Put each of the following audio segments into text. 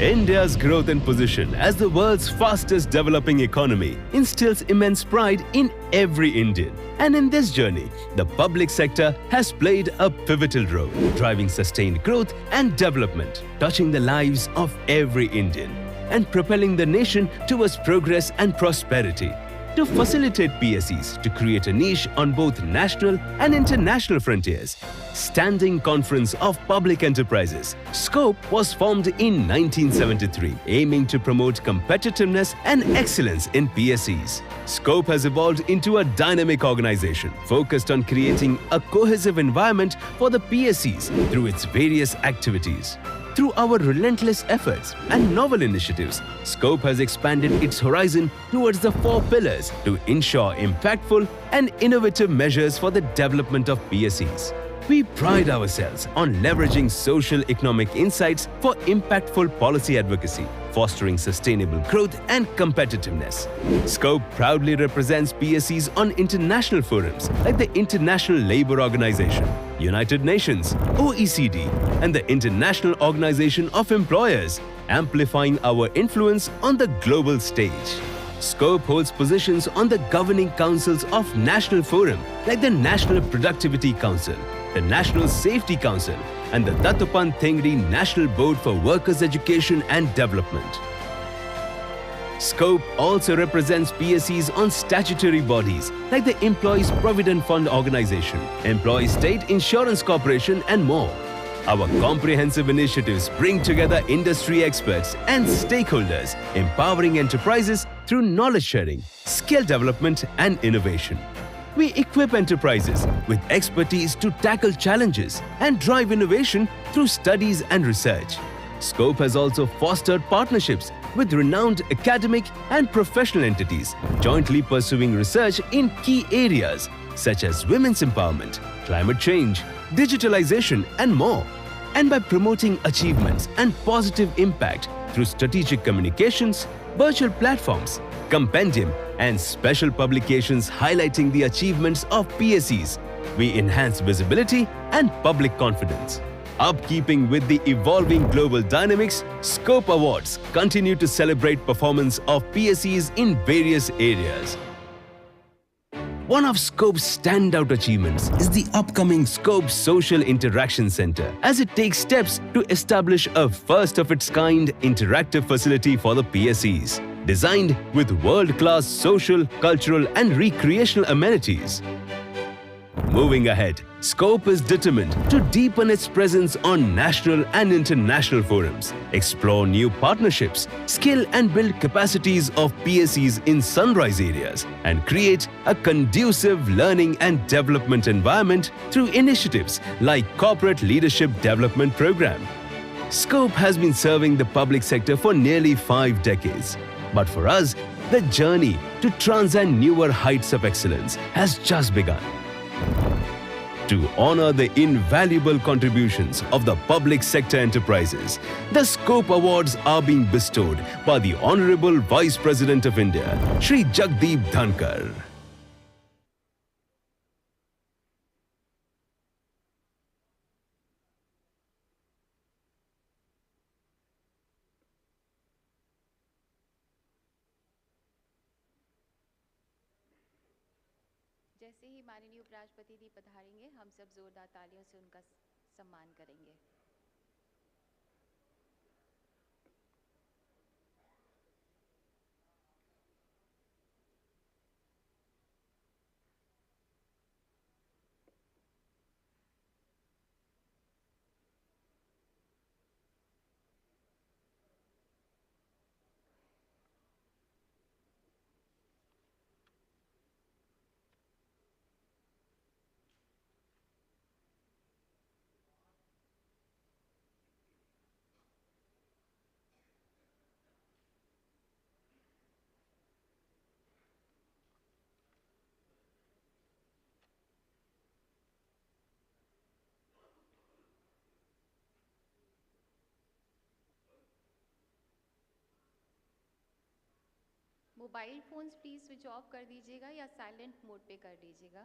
India's growth and position as the world's fastest developing economy instills immense pride in every Indian. And in this journey, the public sector has played a pivotal role, driving sustained growth and development, touching the lives of every Indian, and propelling the nation towards progress and prosperity. To facilitate PSEs to create a niche on both national and international frontiers, Standing Conference of Public Enterprises (SCOPE) was formed in 1973, aiming to promote competitiveness and excellence in PSEs. SCOPE has evolved into a dynamic organization focused on creating a cohesive environment for the PSEs through its various activities. Through our relentless efforts and novel initiatives, SCOPE has expanded its horizon towards the 4 pillars to ensure impactful and innovative measures for the development of PSEs. We pride ourselves on leveraging social-economic insights for impactful policy advocacy, fostering sustainable growth and competitiveness. SCOPE proudly represents PSEs on international forums like the International Labour Organization, United Nations, OECD, and the International Organization of Employers, amplifying our influence on the global stage. SCOPE holds positions on the governing councils of national forum like the National Productivity Council, the National Safety Council, and the Dattopan Thengri National Board for Workers' Education and Development. SCOPE also represents PSEs on statutory bodies like the Employees Provident Fund Organization, Employees State Insurance Corporation, and more. Our comprehensive initiatives bring together industry experts and stakeholders, empowering enterprises through knowledge sharing, skill development, and innovation. We equip enterprises with expertise to tackle challenges and drive innovation through studies and research. SCOPE has also fostered partnerships with renowned academic and professional entities, jointly pursuing research in key areas such as women's empowerment, climate change, digitalization, and more. And by promoting achievements and positive impact through strategic communications, virtual platforms, compendium, and special publications highlighting the achievements of PSEs, we enhance visibility and public confidence. Upkeeping with the evolving global dynamics, SCOPE Awards continue to celebrate performance of PSEs in various areas. One of SCOPE's standout achievements is the upcoming SCOPE Social Interaction Center, as it takes steps to establish a first-of-its-kind interactive facility for the PSEs, designed with world-class social, cultural, and recreational amenities. Moving ahead, SCOPE is determined to deepen its presence on national and international forums, explore new partnerships, scale and build capacities of PSEs in sunrise areas, and create a conducive learning and development environment through initiatives like Corporate Leadership Development Program. SCOPE has been serving the public sector for nearly 5 decades. But for us, the journey to transcend newer heights of excellence has just begun. To honor the invaluable contributions of the public sector enterprises, the SCOPE Awards are being bestowed by the Honorable Vice President of India, Shri Jagdeep Dhankhar. जैसे ही माननीय उपराष्ट्रपति जी पधारेंगे, हम सब जोरदार तालियों से उनका सम्मान करेंगे। Mobile phones please switch off कर दीजिएगा या साइलेंट मोड पे कर दीजिएगा।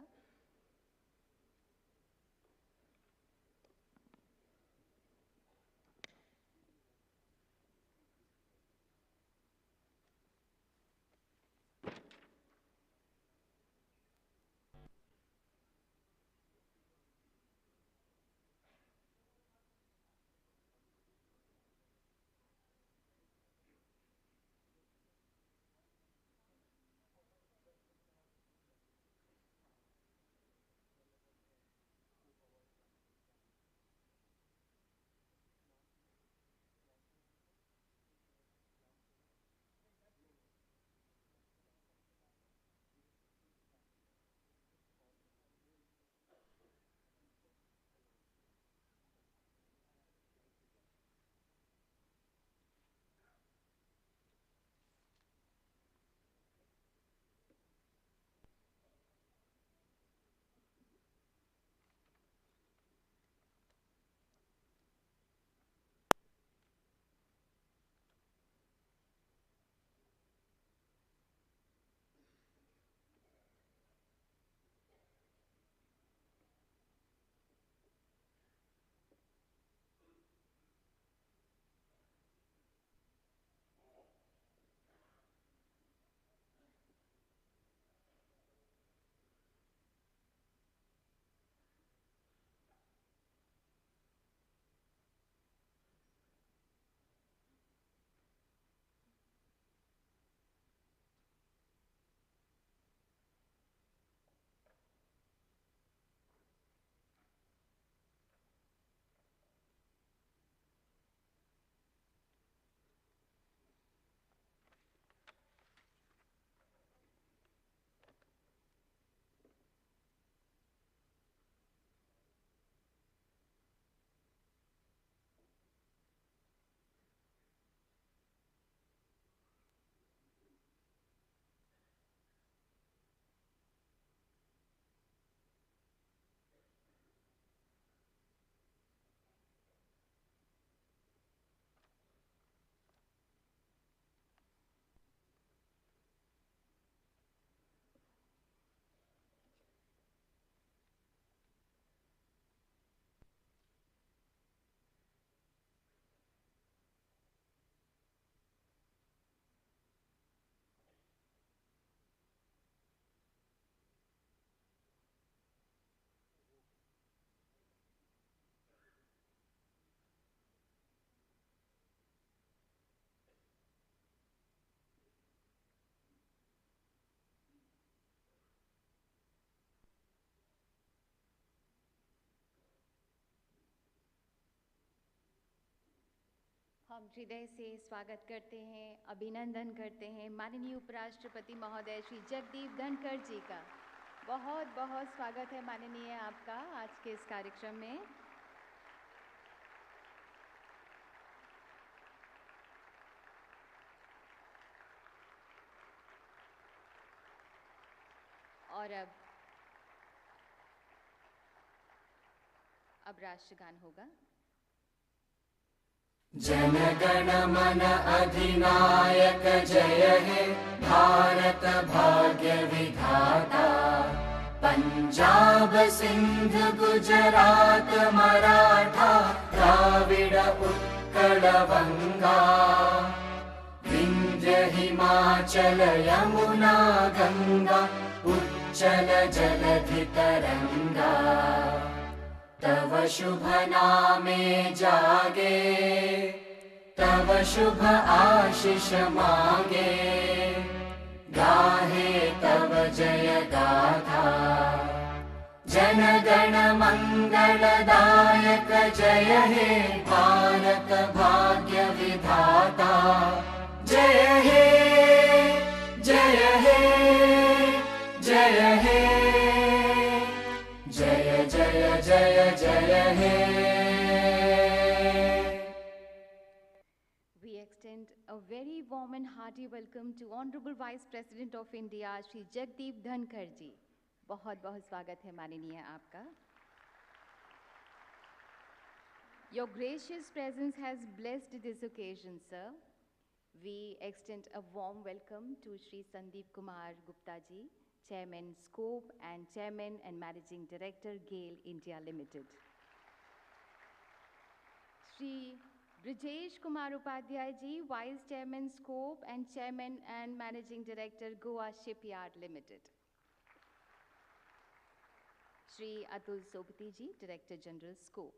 हम हृदय से स्वागत करते हैं, अभिनंदन करते हैं माननीय उपराष्ट्रपति महोदय श्री जगदीप धनखड़ जी का। बहुत बहुत स्वागत है माननीय आपका आज के इस कार्यक्रम में। और अब राष्ट्रगान होगा। जन गण मन अधिनायक जय हे भारत भाग्य विधाता। पंजाब सिंध गुजरात मराठा द्राविड़ उत्कल बंगा। विंध्य हिमाचल यमुना गंगा उच्चल जलधि तरंगा। तव शुभ नामे जागे तव शुभ आशीष मांगे। गाहे तव जय गाथा जन गण मंगलदायक जय हे भारत भाग्य विधाता। जय हे जय हे जय हे जय जय जय जय हे। We extend a very warm and hearty welcome to Honorable Vice President of India, Shri Jagdeep Dhankhar ji. बहुत बहुत स्वागत है माननीय आपका। Your gracious presence has blessed this occasion, sir. We extend a warm welcome to Shri Sandeep Kumar Gupta ji, Chairman Scope and Chairman and Managing Director GAIL India Limited. Shri Brijesh Kumar Upadhyay ji, Vice Chairman Scope and Chairman and Managing Director Goa Shipyard Limited. Shri Atul Sobti ji, Director General Scope.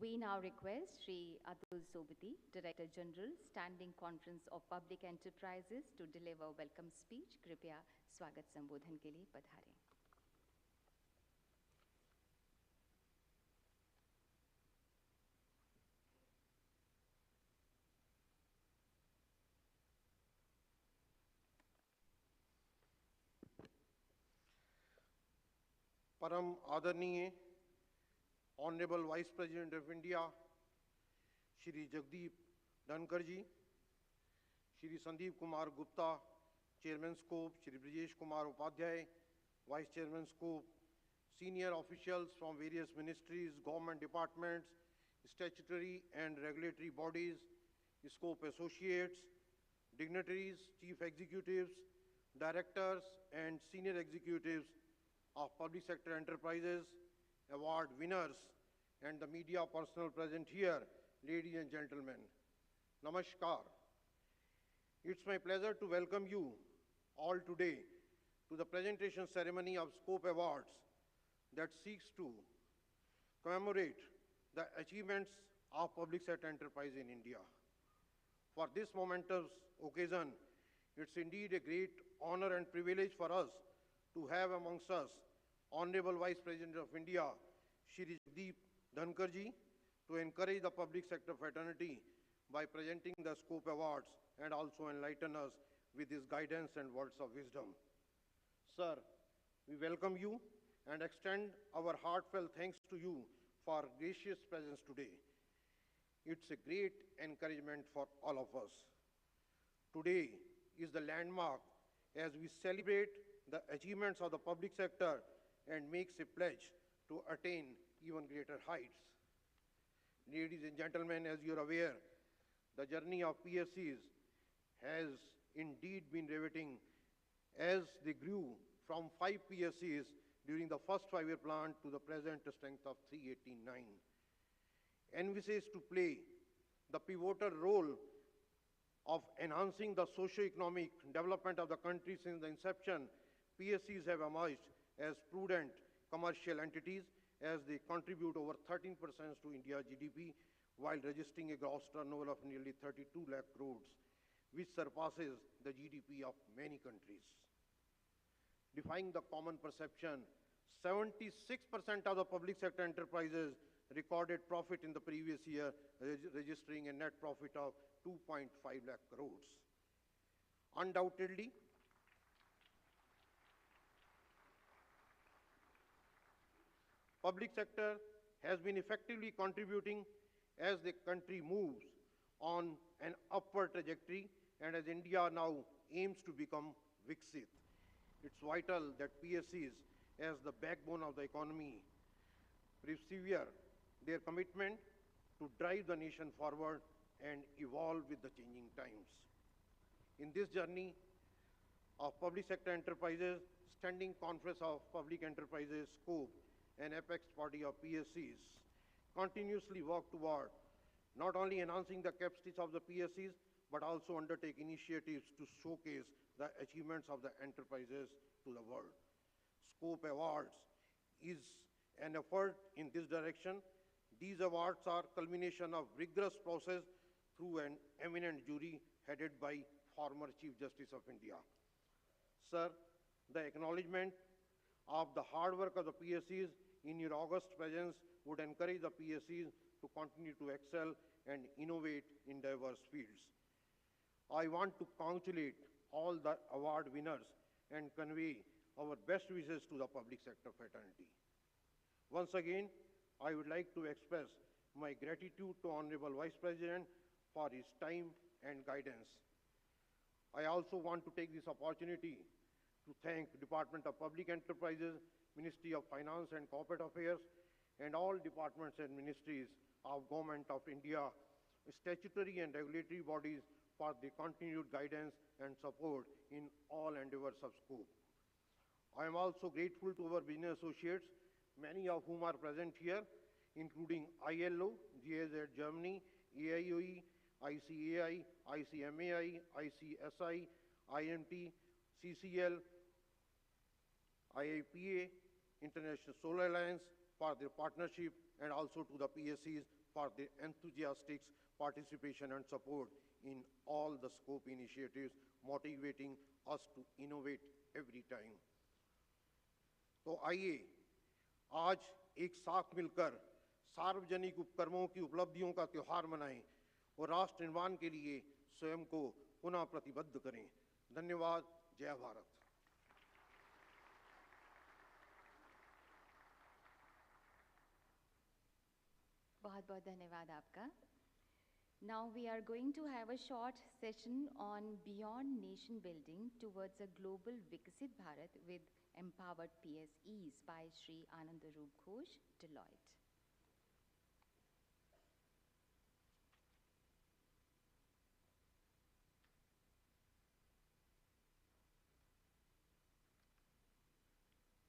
We now request Shri Atul Sobti, Director General, Standing Conference of Public Enterprises, to deliver welcome speech. कृपया स्वागत संबोधन के लिए पधारें। परम आदरणीय Hon'ble Vice President of India, Shri Jagdeep Dhankhar ji, Shri Sandeep Kumar Gupta, Chairman Scope, Shri Brijesh Kumar Upadhyay, Vice Chairman Scope, senior officials from various ministries, government departments, statutory and regulatory bodies, Scope associates, dignitaries, chief executives, directors and senior executives of public sector enterprises, award winners, and the media personnel present here, ladies and gentlemen, Namaskar. It's my pleasure to welcome you all today to the presentation ceremony of Scope Awards that seeks to commemorate the achievements of public sector enterprise in India. For this momentous occasion, it's indeed a great honor and privilege for us to have amongst us Honorable Vice President of India, Shri Jagdeep Dhankhar ji, to encourage the public sector fraternity by presenting the Scope Awards and also enlighten us with his guidance and words of wisdom. Sir, we welcome you and extend our heartfelt thanks to you for gracious presence today. It's a great encouragement for all of us. Today is the landmark as we celebrate the achievements of the public sector and makes a pledge to attain even greater heights. Ladies and gentlemen, as you're aware, the journey of PSCs has indeed been riveting as they grew from 5 PSCs during the first 5-year plan to the present strength of 389. Envisaged to play the pivotal role of enhancing the socio-economic development of the country since the inception, PSCs have emerged as prudent commercial entities as they contribute over 13% to India's GDP while registering a gross turnover of nearly 32 lakh crores, which surpasses the GDP of many countries. Defying the common perception, 76% of the public sector enterprises recorded profit in the previous year, registering a net profit of 2.5 lakh crores. Undoubtedly, public sector has been effectively contributing as the country moves on an upward trajectory and as India now aims to become Viksit. It's vital that PSCs, as the backbone of the economy, persevere their commitment to drive the nation forward and evolve with the changing times. In this journey of public sector enterprises, Standing Conference of Public Enterprises Scope and apex body of PSCs continuously work toward not only enhancing the capacities of the PSCs, but also undertake initiatives to showcase the achievements of the enterprises to the world. Scope Awards is an effort in this direction. These awards are culmination of rigorous process through an eminent jury headed by former Chief Justice of India. Sir, the acknowledgement of the hard work of the PSCs in your august presence would encourage the PSCs to continue to excel and innovate in diverse fields. I want to congratulate all the award winners and convey our best wishes to the public sector fraternity. Once again, I would like to express my gratitude to Honorable Vice President for his time and guidance. I also want to take this opportunity to thank Department of Public Enterprises, Ministry of Finance and Corporate Affairs, and all departments and ministries of Government of India, statutory and regulatory bodies for the continued guidance and support in all endeavors of scope. I am also grateful to our business associates, many of whom are present here, including ILO, GIZ Germany, AIOE, ICAI, ICMAI, ICSI, IMT, CCL, IIPA, International Solar Alliance for their partnership, and also to the PSCs for their enthusiastic participation and support in all the scope initiatives, motivating us to innovate every time. तो आइए आज एक साथ मिलकर सार्वजनिक उपक्रमों की उपलब्धियों का त्योहार मनाएं और राष्ट्र निर्माण के लिए स्वयं को पुनः प्रतिबद्ध करें। धन्यवाद। जय भारत। बहुत बहुत धन्यवाद आपका। Now we are going to have a short session on Beyond Nation Building towards a Global Viksit Bharat with Empowered PSEs by Shri Anandaroop Ghosh, Deloitte.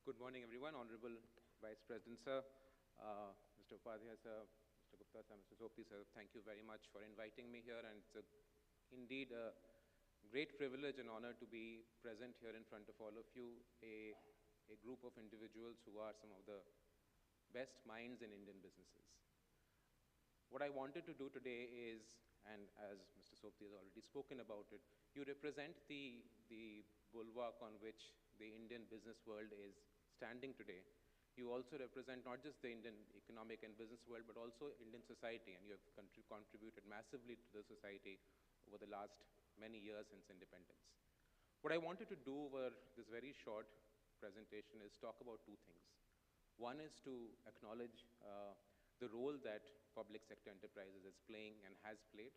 Good morning, everyone. Honorable Vice President, sir, Mr. Upadhyay, sir, Mr. Gupta, sir, Mr. Sopti, sir, thank you very much for inviting me here. And it's indeed a great privilege and honor to be present here in front of all of you, a group of individuals who are some of the best minds in Indian businesses. What I wanted to do today is, and as Mr. Sopti has already spoken about it, you represent the bulwark on which the Indian business world is standing today. You also represent not just the Indian economic and business world, but also Indian society, and you have contributed massively to the society over the last many years since independence. What I wanted to do over this very short presentation is talk about two things. One is to acknowledge the role that public sector enterprises is playing and has played,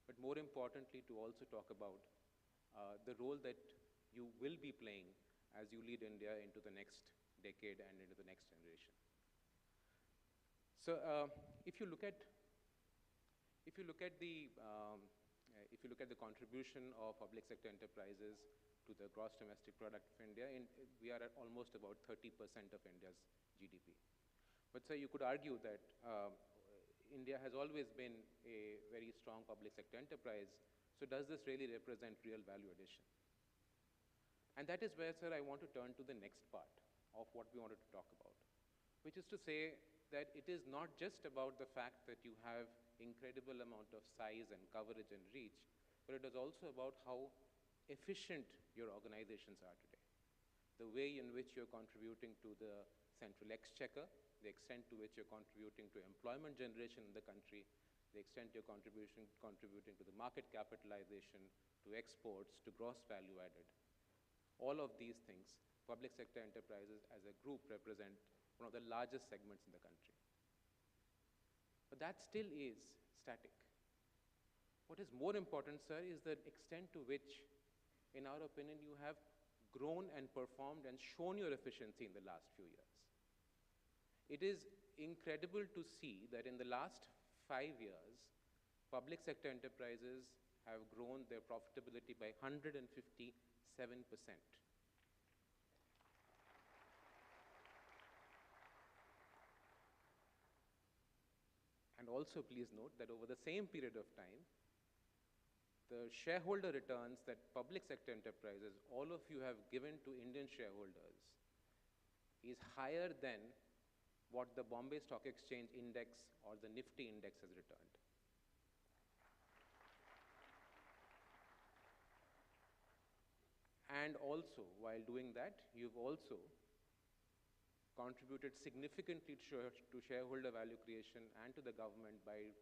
but more importantly, to also talk about the role that you will be playing as you lead India into the next decade and into the next generation. So, if you look at the contribution of public sector enterprises to the gross domestic product of India, we are at almost about 30% of India's GDP. But sir, you could argue that India has always been a very strong public sector enterprise. So does this really represent real value addition? And that is where, sir, I want to turn to the next part of what we wanted to talk about, which is to say that it is not just about the fact that you have incredible amount of size and coverage and reach, but it is also about how efficient your organizations are today. The way in which you're contributing to the central exchequer, the extent to which you're contributing to employment generation in the country, the extent you're contributing to the market capitalization, to exports, to gross value added. All of these things, public sector enterprises as a group represent one of the largest segments in the country. But that still is static. What is more important, sir, is the extent to which, in our opinion, you have grown and performed and shown your efficiency in the last few years. It is incredible to see that in the last 5 years, public sector enterprises have grown their profitability by 157%. And also please note that over the same period of time, the shareholder returns that public sector enterprises, all of you have given to Indian shareholders, is higher than what the Bombay Stock Exchange Index or the Nifty Index has returned. And also, while doing that, you've also contributed significantly to shareholder value creation and to the government by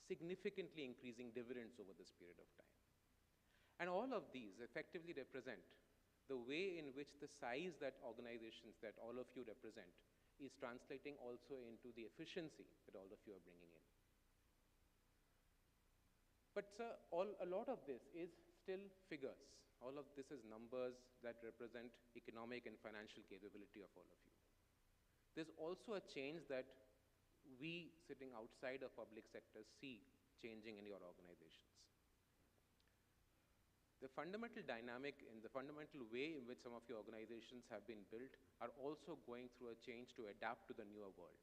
significantly increasing dividends over this period of time. And all of these effectively represent the way in which the size that organizations that all of you represent is translating also into the efficiency that all of you are bringing in. But sir, a lot of this is still figures. All of this is numbers that represent economic and financial capability of all of you. There's also a change that we sitting outside of public sector see changing in your organizations. The fundamental dynamic and the fundamental way in which some of your organizations have been built are also going through a change to adapt to the newer world.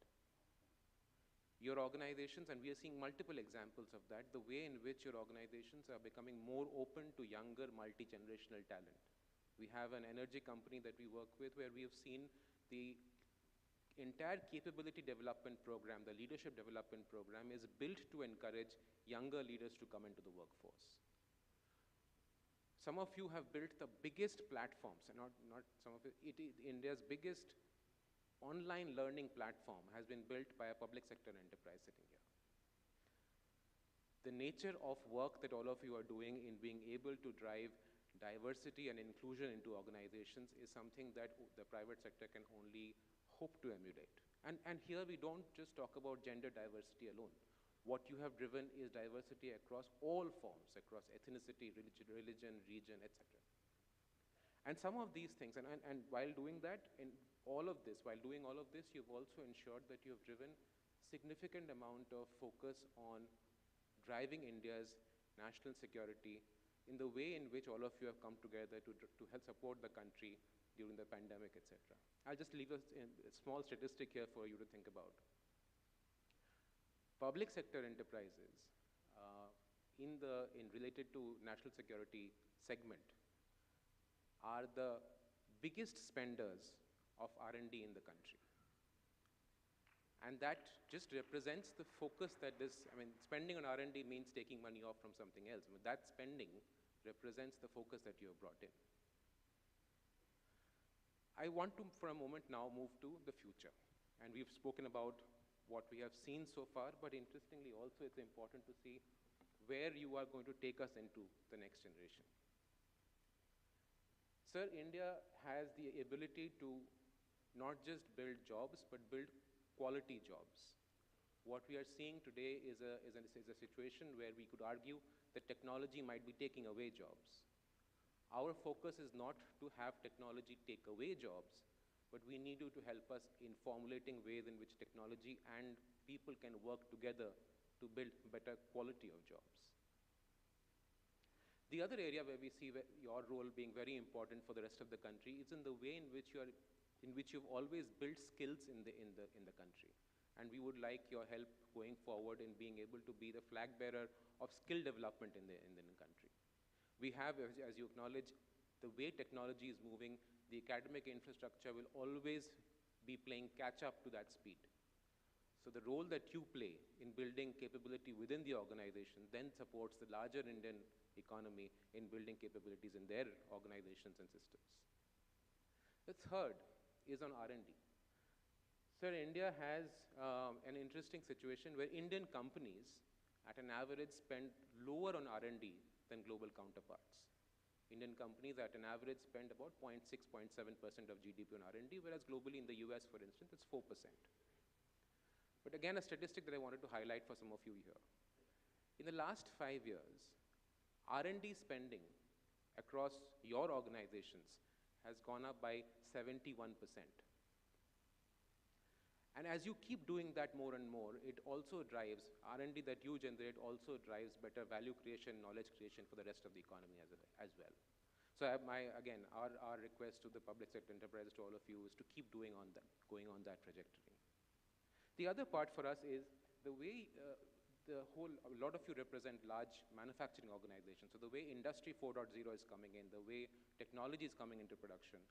Your organizations, and we are seeing multiple examples of that, the way in which your organizations are becoming more open to younger multi-generational talent. We have an energy company that we work with where we have seen the entire capability development program, the leadership development program is built to encourage younger leaders to come into the workforce. Some of you have built the biggest platforms, and not some of it, India's biggest online learning platform has been built by a public sector enterprise sitting here. The nature of work that all of you are doing in being able to drive diversity and inclusion into organizations is something that the private sector can only hope to emulate. And here we don't just talk about gender diversity alone. What you have driven is diversity across all forms, across ethnicity, religion, region, etc. And some of these things, and while doing that, while doing all of this, you've also ensured that you've driven significant amount of focus on driving India's national security in the way in which all of you have come together to help support the country during the pandemic, etc. I'll just leave a small statistic here for you to think about. Public sector enterprises related to national security segment are the biggest spenders of R&D in the country. And that just represents the focus that spending on R&D means taking money off from something else. That spending represents the focus that you have brought in. I want to, for a moment now, move to the future. And we've spoken about what we have seen so far, but interestingly also it's important to see where you are going to take us into the next generation. Sir, India has the ability to not just build jobs, but build quality jobs. What we are seeing today is a situation where we could argue that technology might be taking away jobs. Our focus is not to have technology take away jobs, but we need you to help us in formulating ways in which technology and people can work together to build better quality of jobs. The other area where we see your role being very important for the rest of the country is in the way in which you've always built skills in the country. And we would like your help going forward in being able to be the flag bearer of skill development in the country. We have, as you acknowledge, the way technology is moving, the academic infrastructure will always be playing catch up to that speed. So the role that you play in building capability within the organization then supports the larger Indian economy in building capabilities in their organizations and systems. The third is on R&D. Sir, India has an interesting situation where Indian companies, at an average, spend lower on R&D than global counterparts. Indian companies, at an average, spend about 0.6, 0.7% of GDP on R&D, whereas globally in the US, for instance, it's 4%. But again, a statistic that I wanted to highlight for some of you here. In the last 5 years, R&D spending across your organizations has gone up by 71%. And as you keep doing that more and more, it also drives, R&D that you generate also drives better value creation, knowledge creation for the rest of the economy as well. So again, our request to the public sector enterprise, to all of you, is to keep going on that trajectory. The other part for us is the way a lot of you represent large manufacturing organizations. So the way Industry 4.0 is coming in, the way technology is coming into production,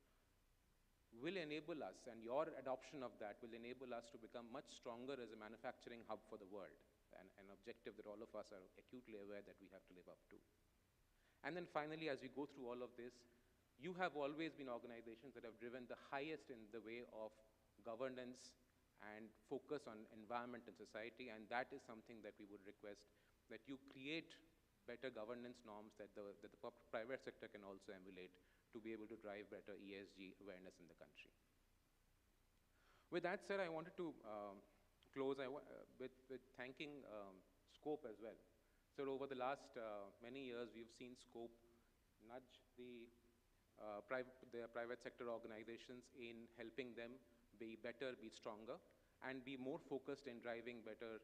will enable us, and your adoption of that will enable us to become much stronger as a manufacturing hub for the world, and an objective that all of us are acutely aware that we have to live up to. And then finally, as we go through all of this, you have always been organizations that have driven the highest in the way of governance and focus on environment and society, and that is something that we would request, that you create better governance norms that the private sector can also emulate to be able to drive better ESG awareness in the country. With that said, I wanted to close with thanking Scope as well. So over the last many years, we've seen Scope nudge the private sector organizations in helping them be better, be stronger, and be more focused in driving better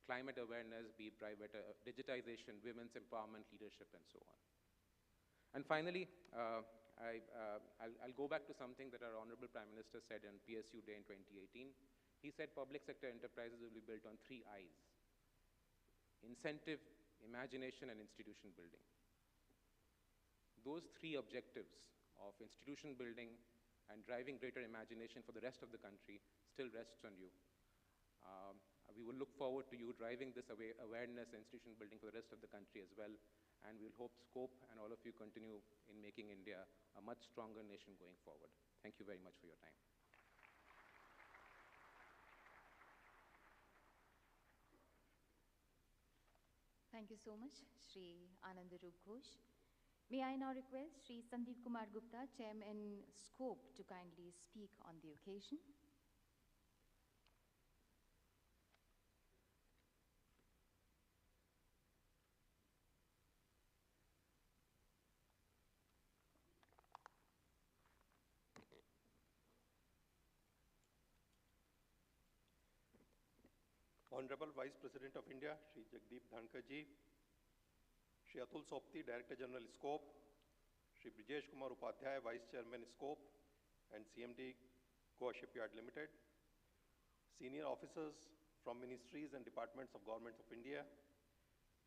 climate awareness, be better digitization, women's empowerment, leadership, and so on. And finally, I'll go back to something that our Honorable Prime Minister said on PSU Day in 2018. He said public sector enterprises will be built on 3 I's: incentive, imagination, and institution building. Those 3 objectives of institution building and driving greater imagination for the rest of the country still rests on you. We will look forward to you driving this awareness and institution building for the rest of the country as well, and we'll hope Scope and all of you continue in making India a much stronger nation going forward. Thank you very much for your time. Thank you so much, Shri Anandaroop Ghosh. May I now request Shri Sandeep Kumar Gupta, Chairman Scope, to kindly speak on the occasion. Honorable Vice President of India, Shri Jagdeep Dhankhar ji, Shri Atul Sopti, Director General Scope, Shri Brijesh Kumar Upadhyay, Vice Chairman Scope and CMD Goa Shipyard Limited, senior officers from ministries and departments of Government of India,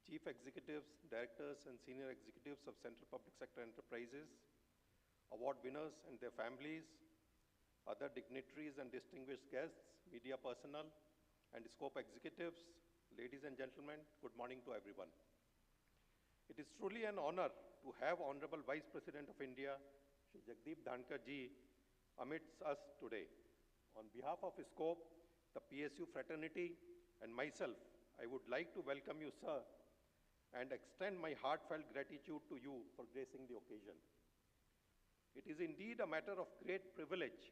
chief executives, directors and senior executives of central public sector enterprises, award winners and their families, other dignitaries and distinguished guests, media personnel, and Scope executives, ladies and gentlemen, good morning to everyone. It is truly an honor to have Honorable Vice President of India, Shri Jagdeep Dhankhar ji, amidst us today. On behalf of Scope, the PSU fraternity, and myself, I would like to welcome you, sir, and extend my heartfelt gratitude to you for gracing the occasion. It is indeed a matter of great privilege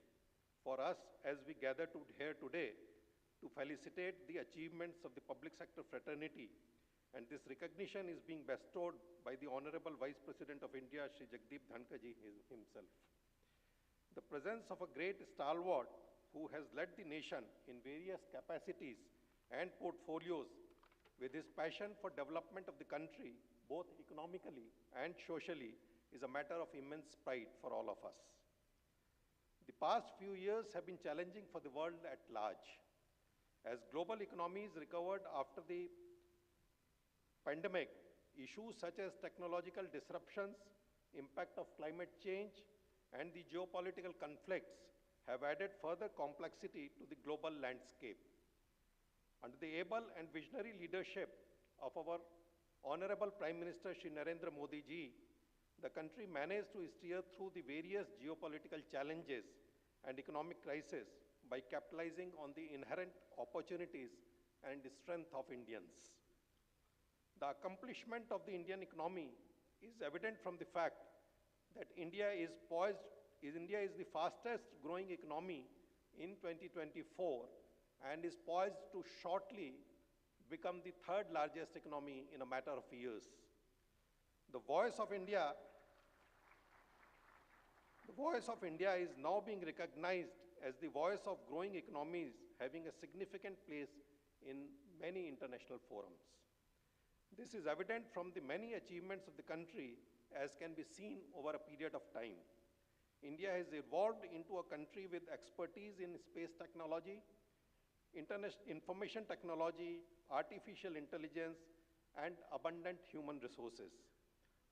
for us as we gather here today to felicitate the achievements of the public sector fraternity, and this recognition is being bestowed by the Honorable Vice President of India, Shri Jagdeep Dhankhar ji himself. The presence of a great stalwart who has led the nation in various capacities and portfolios with his passion for development of the country, both economically and socially, is a matter of immense pride for all of us. The past few years have been challenging for the world at large. As global economies recovered after the pandemic, issues such as technological disruptions, impact of climate change, and the geopolitical conflicts have added further complexity to the global landscape. Under the able and visionary leadership of our Honorable Prime Minister Shri Narendra Modi ji, the country managed to steer through the various geopolitical challenges and economic crises by capitalizing on the inherent opportunities and strength of Indians. The accomplishment of the Indian economy is evident from the fact that India is the fastest growing economy in 2024 and is poised to shortly become the third largest economy in a matter of years. The voice of India is now being recognized as the voice of growing economies having a significant place in many international forums. This is evident from the many achievements of the country as can be seen over a period of time. India has evolved into a country with expertise in space technology, information technology, artificial intelligence, and abundant human resources.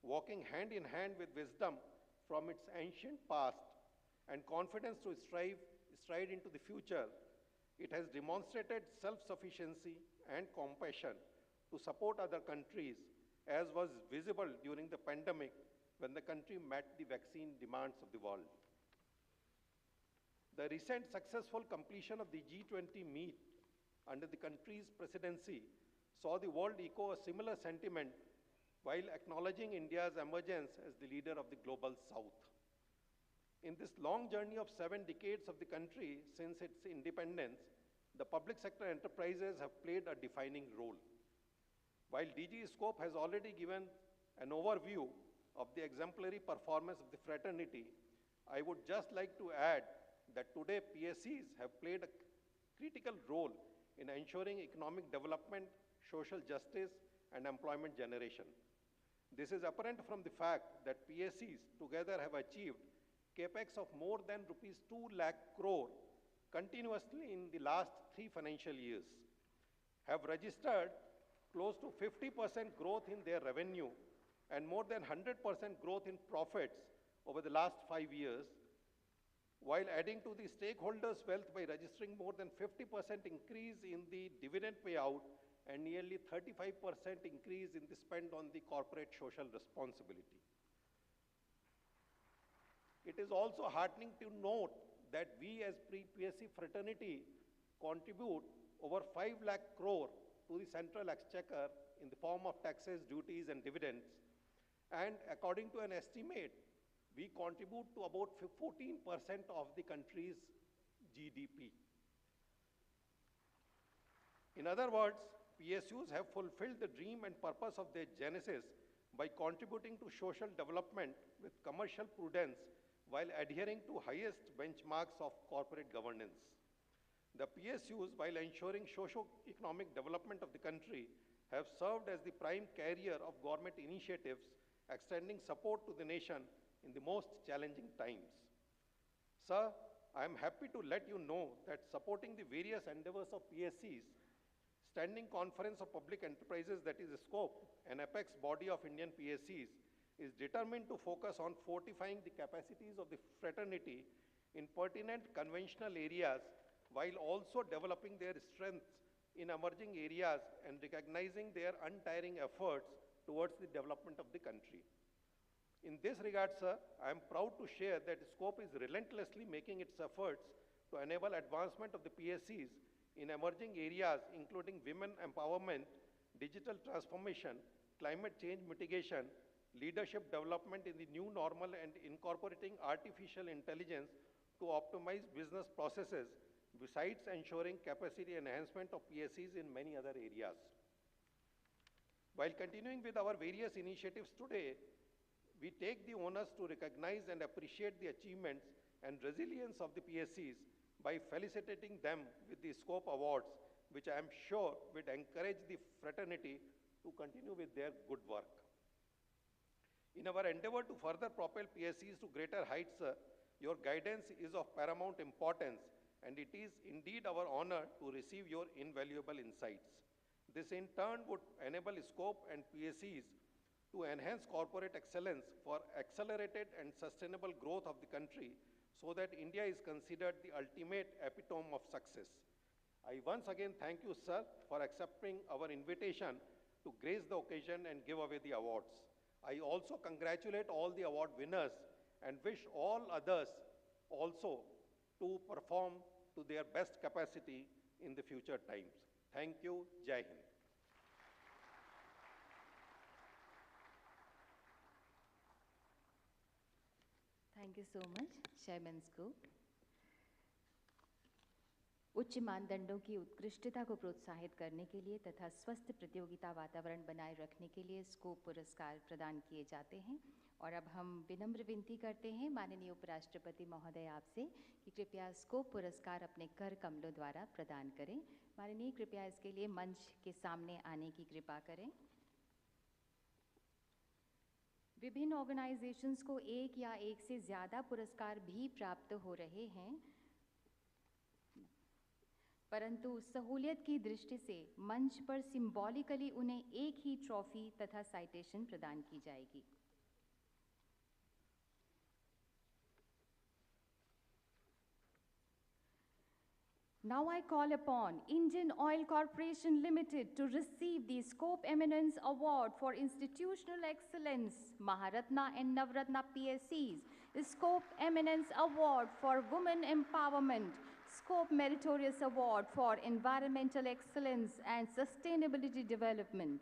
Walking hand in hand with wisdom from its ancient past and confidence to stride into the future, it has demonstrated self-sufficiency and compassion to support other countries, as was visible during the pandemic when the country met the vaccine demands of the world. The recent successful completion of the G20 meet under the country's presidency saw the world echo a similar sentiment while acknowledging India's emergence as the leader of the global South. In this long journey of 7 decades of the country since its independence, the public sector enterprises have played a defining role. While DG Scope has already given an overview of the exemplary performance of the fraternity, I would just like to add that today PSCs have played a critical role in ensuring economic development, social justice, and employment generation. This is apparent from the fact that PSCs together have achieved capex of more than rupees 2 lakh crore continuously in the last 3 financial years, have registered close to 50% growth in their revenue and more than 100% growth in profits over the last 5 years, while adding to the stakeholders' wealth by registering more than 50% increase in the dividend payout and nearly 35% increase in the spend on the corporate social responsibility. It is also heartening to note that we as PSC fraternity contribute over 5 lakh crore to the central exchequer in the form of taxes, duties, and dividends. And according to an estimate, we contribute to about 14% of the country's GDP. In other words, PSUs have fulfilled the dream and purpose of their genesis by contributing to social development with commercial prudence while adhering to highest benchmarks of corporate governance. The PSUs, while ensuring socio-economic development of the country, have served as the prime carrier of government initiatives, extending support to the nation in the most challenging times. Sir, I am happy to let you know that supporting the various endeavors of PSCs, Standing Conference of Public Enterprises, that is SCOPE, an apex body of Indian PSCs, is determined to focus on fortifying the capacities of the fraternity in pertinent conventional areas while also developing their strengths in emerging areas and recognizing their untiring efforts towards the development of the country. In this regard, sir, I am proud to share that SCOPE is relentlessly making its efforts to enable advancement of the PSCs in emerging areas including women empowerment, digital transformation, climate change mitigation, leadership development in the new normal, and incorporating artificial intelligence to optimize business processes, besides ensuring capacity enhancement of PSCs in many other areas. While continuing with our various initiatives today, we take the onus to recognize and appreciate the achievements and resilience of the PSCs by felicitating them with the SCOPE Awards, which I am sure would encourage the fraternity to continue with their good work. In our endeavor to further propel PSCs to greater heights, your guidance is of paramount importance, and it is indeed our honor to receive your invaluable insights. This in turn would enable SCOPE and PSCs to enhance corporate excellence for accelerated and sustainable growth of the country so that India is considered the ultimate epitome of success. I once again thank you, sir, for accepting our invitation to grace the occasion and give away the awards. I also congratulate all the award winners and wish all others also to perform to their best capacity in the future times. Thank you. Jai Hind. Thank you so much, Chairman Scoop. उच्च मानदंडों की उत्कृष्टता को प्रोत्साहित करने के लिए तथा स्वस्थ प्रतियोगिता वातावरण बनाए रखने के लिए स्कोप पुरस्कार प्रदान किए जाते हैं। और अब हम विनम्र विनती करते हैं माननीय उपराष्ट्रपति महोदय आपसे कि कृपया स्कोप पुरस्कार अपने कर कमलों द्वारा प्रदान करें। माननीय कृपया इसके लिए मंच के सामने आने की कृपा करें। विभिन्न ऑर्गेनाइजेशंस को एक या एक से ज़्यादा पुरस्कार भी प्राप्त हो रहे हैं, परंतु सहूलियत की दृष्टि से मंच पर सिंबॉलिकली उन्हें एक ही ट्रॉफी तथा साइटेशन प्रदान की जाएगी। Now I call upon Indian Oil Corporation Limited to receive the Scope Eminence Award for Institutional Excellence, Maharatna and Navratna PSCs, the Scope Eminence Award for Women Empowerment, Scope Meritorious Award for Environmental Excellence and Sustainability Development.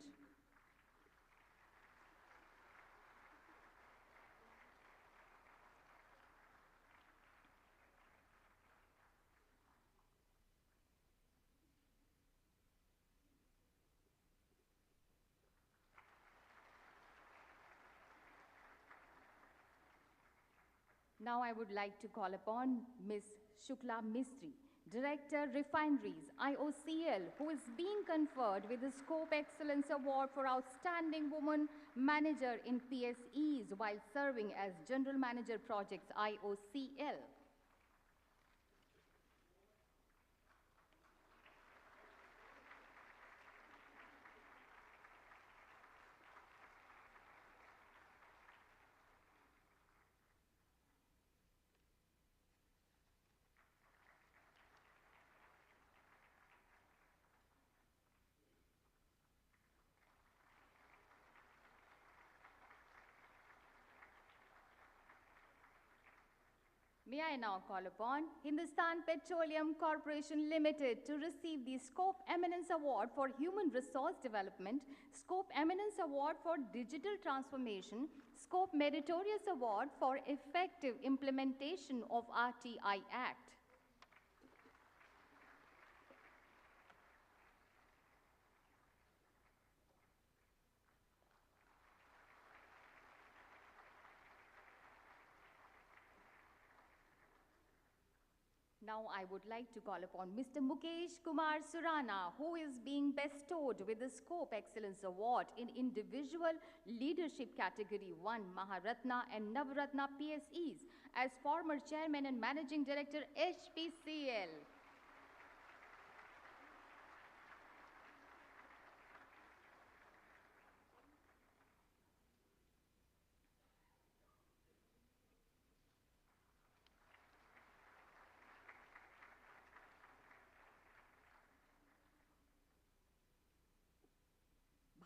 Now I would like to call upon Ms. Shukla Mistry, Director Refineries, IOCL, who is being conferred with the Scope Excellence Award for Outstanding Woman Manager in PSEs while serving as General Manager Projects, IOCL. May I now call upon Hindustan Petroleum Corporation Limited to receive the Scope Eminence Award for Human Resource Development, Scope Eminence Award for Digital Transformation, Scope Meritorious Award for Effective Implementation of RTI Act. Now I would like to call upon Mr. Mukesh Kumar Surana, who is being bestowed with the Scope Excellence Award in Individual Leadership Category 1 Maharatna and Navratna PSEs as former Chairman and Managing Director HPCL.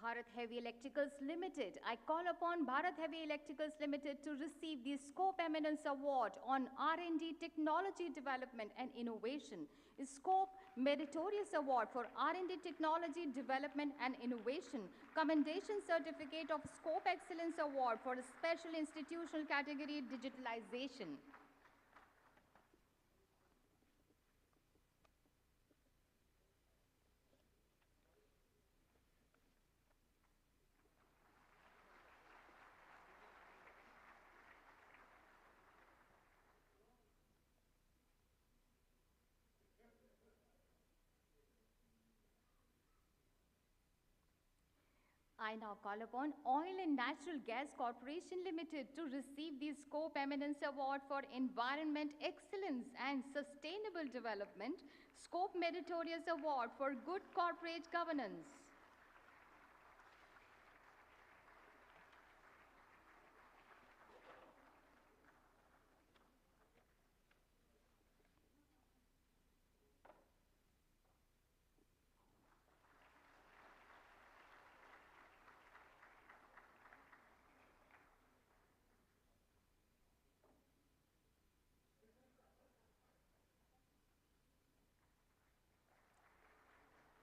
Bharat Heavy Electricals Limited. I call upon Bharat Heavy Electricals Limited to receive the Scope Eminence Award on R&D Technology Development and Innovation, Scope Meritorious Award for R&D Technology Development and Innovation, Commendation Certificate of Scope Excellence Award for a Special Institutional Category Digitalization. I now call upon Oil and Natural Gas Corporation Limited to receive the Scope Eminence Award for Environment Excellence and Sustainable Development, Scope Meritorious Award for Good Corporate Governance.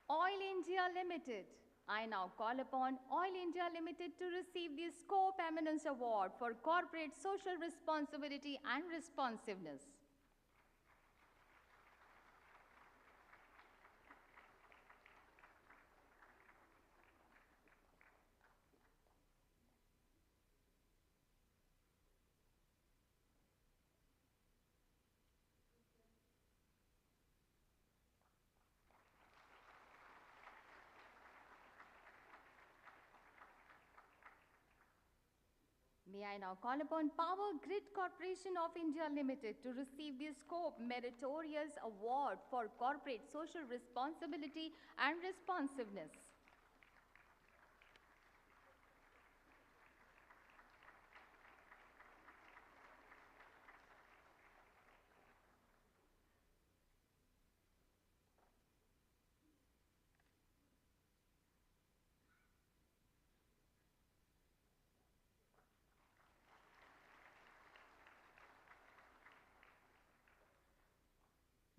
Oil India Limited. I now call upon Oil India Limited to receive the Scope Eminence Award for Corporate Social Responsibility and Responsiveness. May I now call upon Power Grid Corporation of India Limited to receive the Scope Meritorious Award for Corporate Social Responsibility and Responsiveness.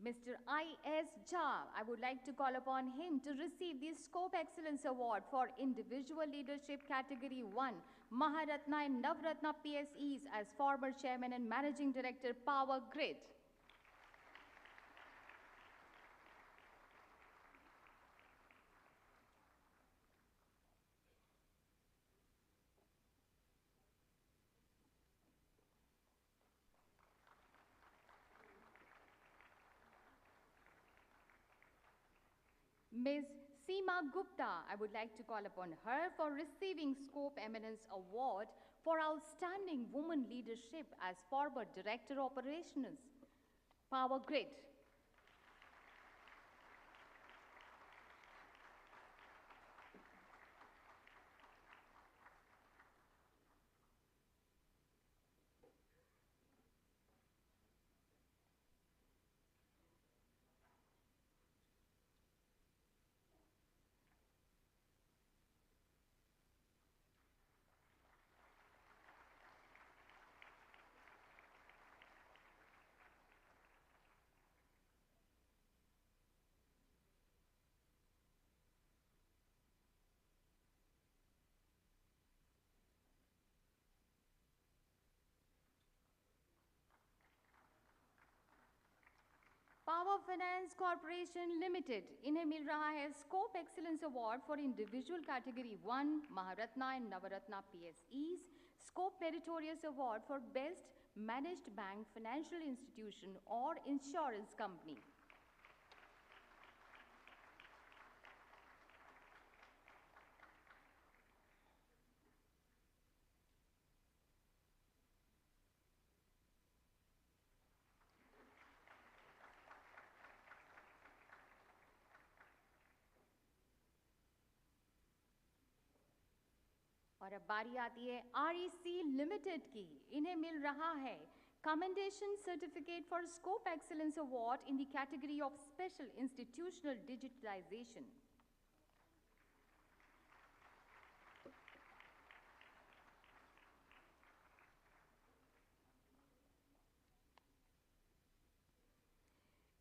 Mr. I.S. Jha, I would like to call upon him to receive the Scope Excellence Award for Individual Leadership Category 1, Maharatna and Navratna PSEs as former Chairman and Managing Director, Power Grid. Ms. Seema Gupta, I would like to call upon her for receiving Scope Eminence Award for Outstanding Woman Leadership as former Director Operations, Power Grid. Power Finance Corporation Limited, इन्हें मिल रहा है scope excellence award for individual category 1 Maharatna and Navratna PSEs, scope meritorious award for best managed bank financial institution और insurance company. और अब बारी आती है REC लिमिटेड की. इन्हें मिल रहा है commendation certificate for scope excellence award in the category of special institutional digitalization.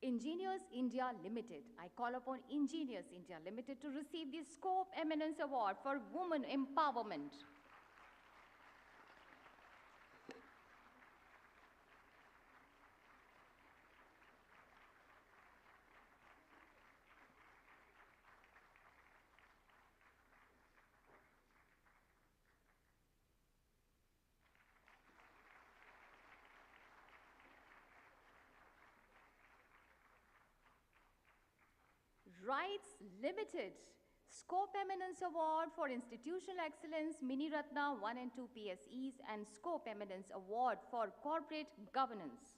Engineers India Limited. I call upon Engineers India Limited to receive the Scope Eminence Award for Women Empowerment. Rights Limited, Scope Eminence Award for Institutional Excellence, Mini Ratna 1 and 2 PSEs, and Scope Eminence Award for Corporate Governance.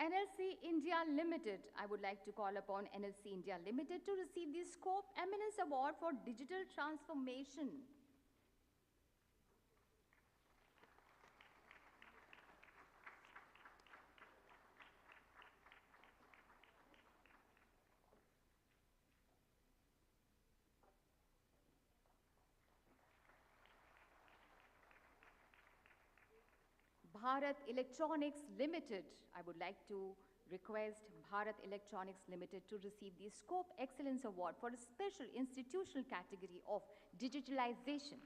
NLC India Limited. I would like to call upon NLC India Limited to receive the Scope Eminence Award for Digital Transformation. Bharat Electronics Limited. I would like to request Bharat Electronics Limited to receive the Scope Excellence Award for a special institutional category of digitalization.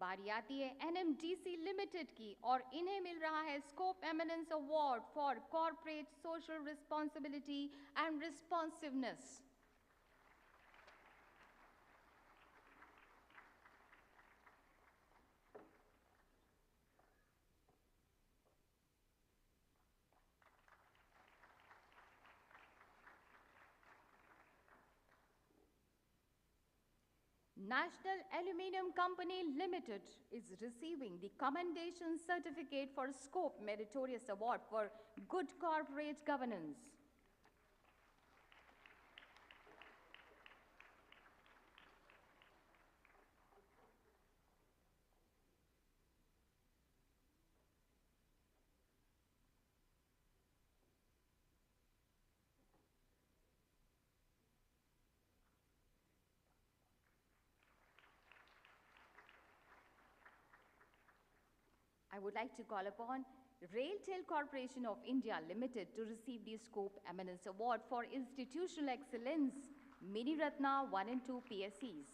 बारी आती है NMDC limited की और इन्हें मिल रहा है scope eminence award for corporate social responsibility and responsiveness. National Aluminium Company Limited is receiving the Commendation Certificate for Scope Meritorious Award for Good Corporate Governance. I would like to call upon Railtel Corporation of India Limited to receive the Scope Eminence Award for Institutional Excellence, Mini Ratna 1 and 2 PSEs.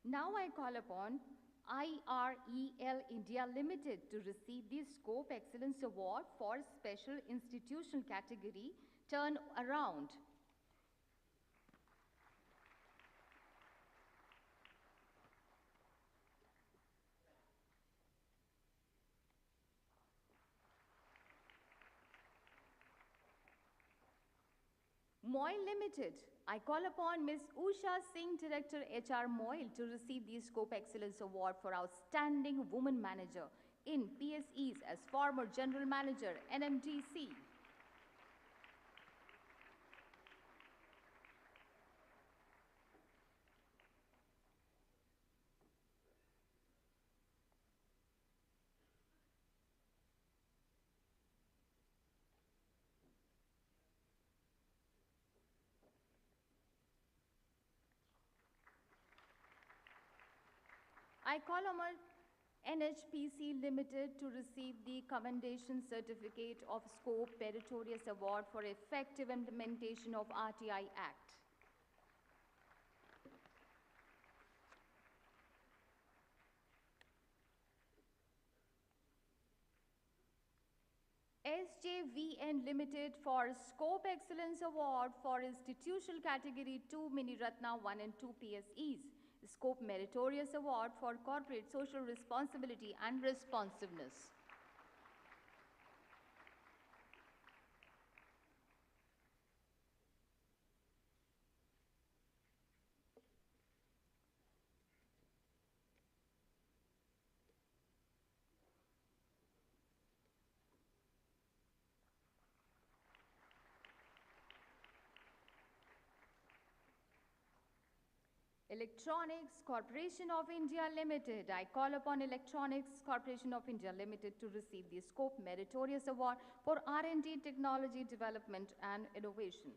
Now I call upon IREL India Limited to receive the Scope Excellence Award for Special Institutional Category Turn Around. Moil Limited, I call upon Ms. Usha Singh, Director HR Moil, to receive the Scope Excellence Award for Outstanding Woman Manager in PSEs as former General Manager, NMDC. I call upon NHPC Limited to receive the Commendation Certificate of Scope Meritorious Award for effective implementation of RTI Act. SJVN Limited for Scope Excellence Award for Institutional Category 2 Mini Ratna 1 and 2 PSEs. Scope Meritorious Award for Corporate Social Responsibility and Responsiveness. Electronics Corporation of India Limited. I call upon Electronics Corporation of India Limited to receive the Scope Meritorious Award for R&D Technology Development and Innovation.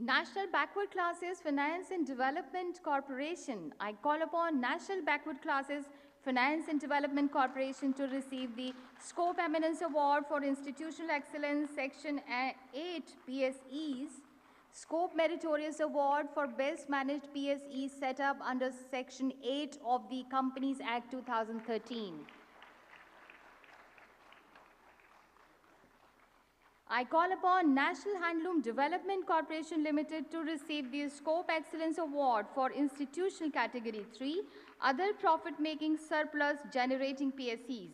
National Backward Classes Finance and Development Corporation. I call upon National Backward Classes Finance and Development Corporation to receive the Scope Eminence Award for Institutional Excellence Section 8 PSEs, Scope Meritorious Award for Best Managed PSE set up under Section 8 of the Companies Act 2013. I call upon National Handloom Development Corporation Limited to receive the Scope Excellence Award for Institutional Category 3, Other Profit-Making Surplus Generating PSEs.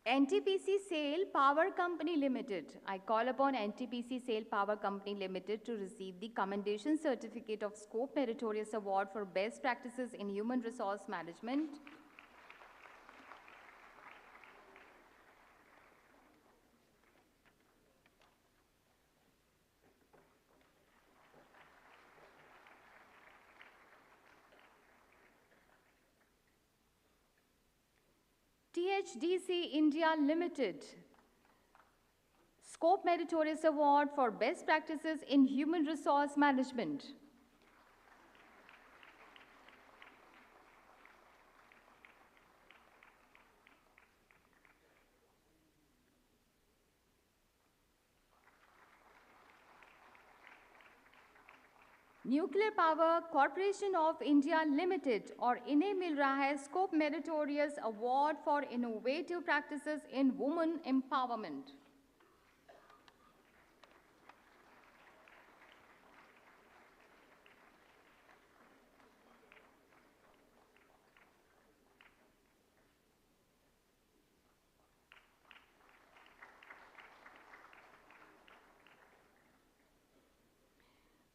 NTPC Sale Power Company Limited. I call upon NTPC Sale Power Company Limited to receive the Commendation Certificate of Scope Meritorious Award for Best Practices in Human Resource Management. THDC India Limited, Scope Meritorious Award for Best Practices in Human Resource Management. Nuclear Power Corporation of India Limited और इन्हें मिल रहा है Scope Meritorious Award for Innovative Practices in Women Empowerment.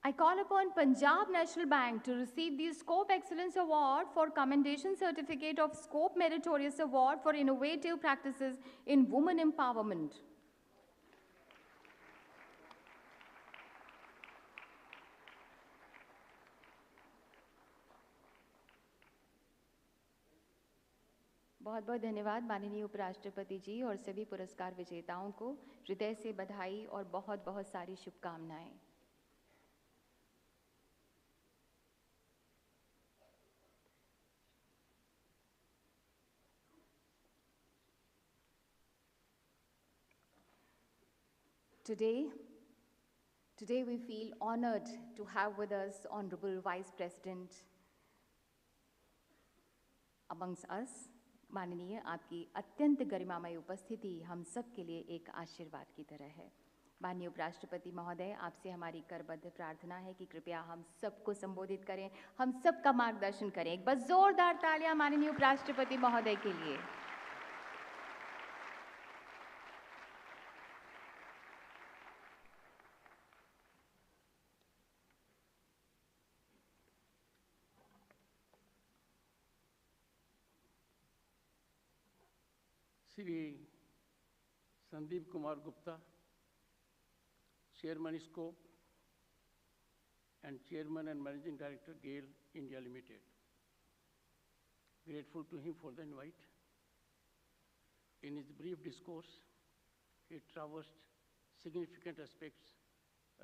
I call upon Punjab National Bank to receive the Scope Excellence Award for Commendation Certificate of Scope Meritorious Award for Innovative Practices in Women Empowerment. बहुत बहुत धन्यवाद माननीय उपराष्ट्रपति जी और सभी पुरस्कार विजेताओं को हृदय से बधाई और बहुत बहुत सारी शुभकामनाएं. Today we feel honored to have with us Honorable Vice President amongst us. माननीय, आपकी अत्यंत गरिमामय उपस्थिति हम सब के लिए एक आशीर्वाद की तरह है. माननीय उपराष्ट्रपति महोदय, आपसे हमारी करबद्ध प्रार्थना है कि कृपया हम सबको संबोधित करें, हम सबका मार्गदर्शन करें. एक बार जोरदार तालियां माननीय उपराष्ट्रपति महोदय के लिए. Shri Sandeep Kumar Gupta, Chairman Scope and Chairman and Managing Director GAIL India Limited. Grateful to him for the invite. In his brief discourse, he traversed significant aspects,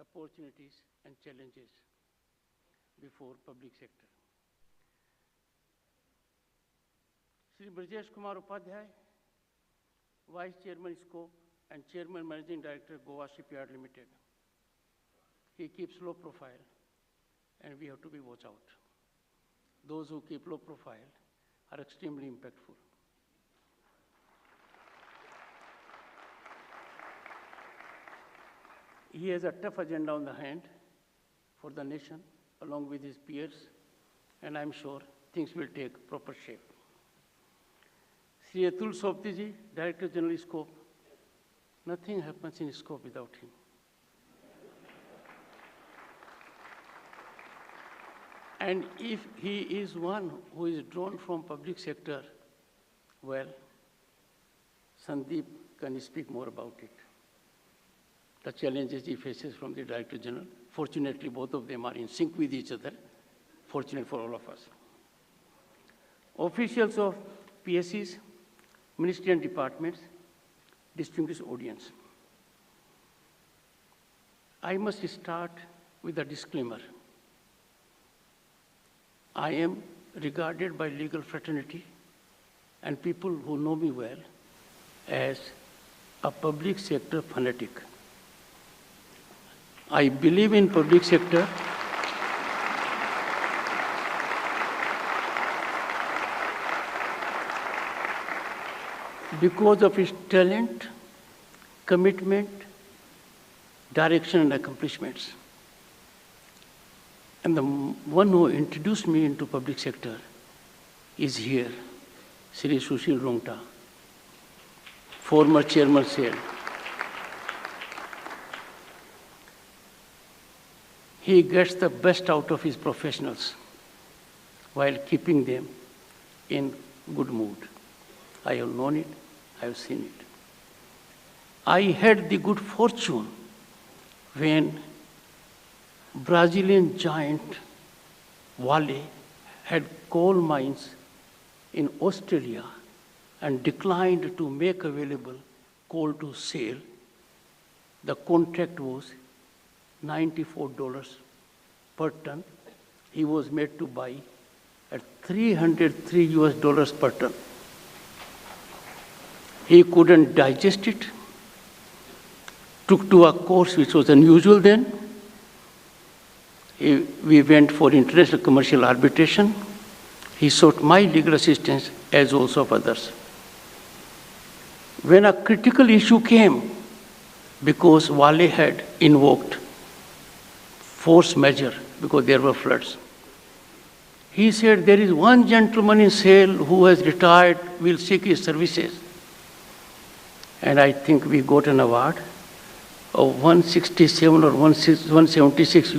opportunities and challenges before public sector. Shri Brajesh Kumar Upadhyay, Vice Chairman Scope and Chairman Managing Director Goa Shipyard Limited. He keeps low profile and we have to be watch out. Those who keep low profile are extremely impactful. He has a tough agenda on the hand for the nation along with his peers, and I'm sure things will take proper shape. Shri Atul Sopti ji, Director General Scope, nothing happens in Scope without him. And if he is one who is drawn from public sector, well, Sandeep can speak more about it. The challenges he faces from the Director General. Fortunately, both of them are in sync with each other. Fortunate for all of us. Officials of PSEs, Ministry and departments, distinguished audience. I must start with a disclaimer. I am regarded by legal fraternity and people who know me well as a public sector fanatic. I believe in public sector because of its talent, commitment, direction, and accomplishments. And the one who introduced me into public sector is here, Shri Sushil Rungta, former chairman said. He gets the best out of his professionals while keeping them in good mood. I have known it, I have seen it. I had the good fortune when Brazilian giant Vale had coal mines in Australia and declined to make available coal to sale. The contract was $94 per ton. He was made to buy at $303 per ton. He couldn't digest it, took to a course which was unusual then. We went for international commercial arbitration. He sought my legal assistance as also of others. When a critical issue came, because Vale had invoked force majeure because there were floods, he said, there is one gentleman in SAIL who has retired, we'll seek his services. And I think we got an award of 167 or 176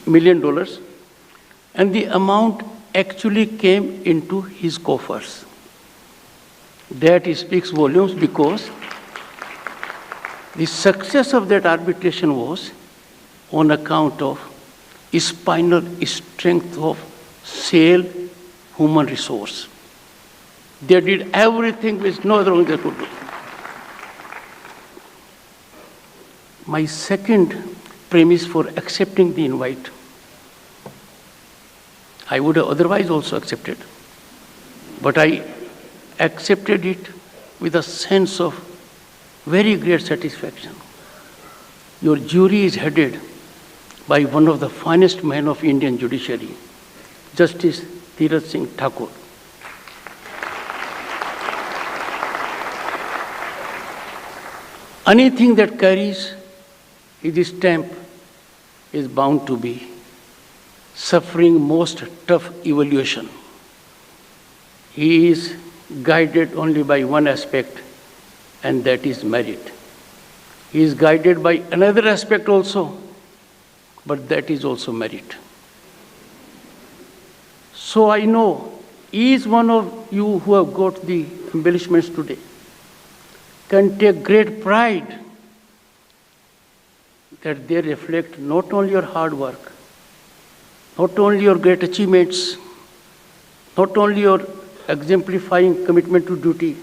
million dollars, and the amount actually came into his coffers. That speaks volumes because the success of that arbitration was on account of spinal strength of SAIL human resource. They did everything which no other organization could do. My second premise for accepting the invite, I would have otherwise also accepted, but I accepted it with a sense of very great satisfaction. Your jury is headed by one of the finest men of Indian judiciary, Justice Tirth Singh Thakur. Anything that carries his stamp is bound to be suffering most tough evaluation. He is guided only by one aspect, and that is merit. He is guided by another aspect also, but that is also merit. So I know each one of you who have got the embellishments today can take great pride that they reflect not only your hard work, not only your great achievements, not only your exemplifying commitment to duty,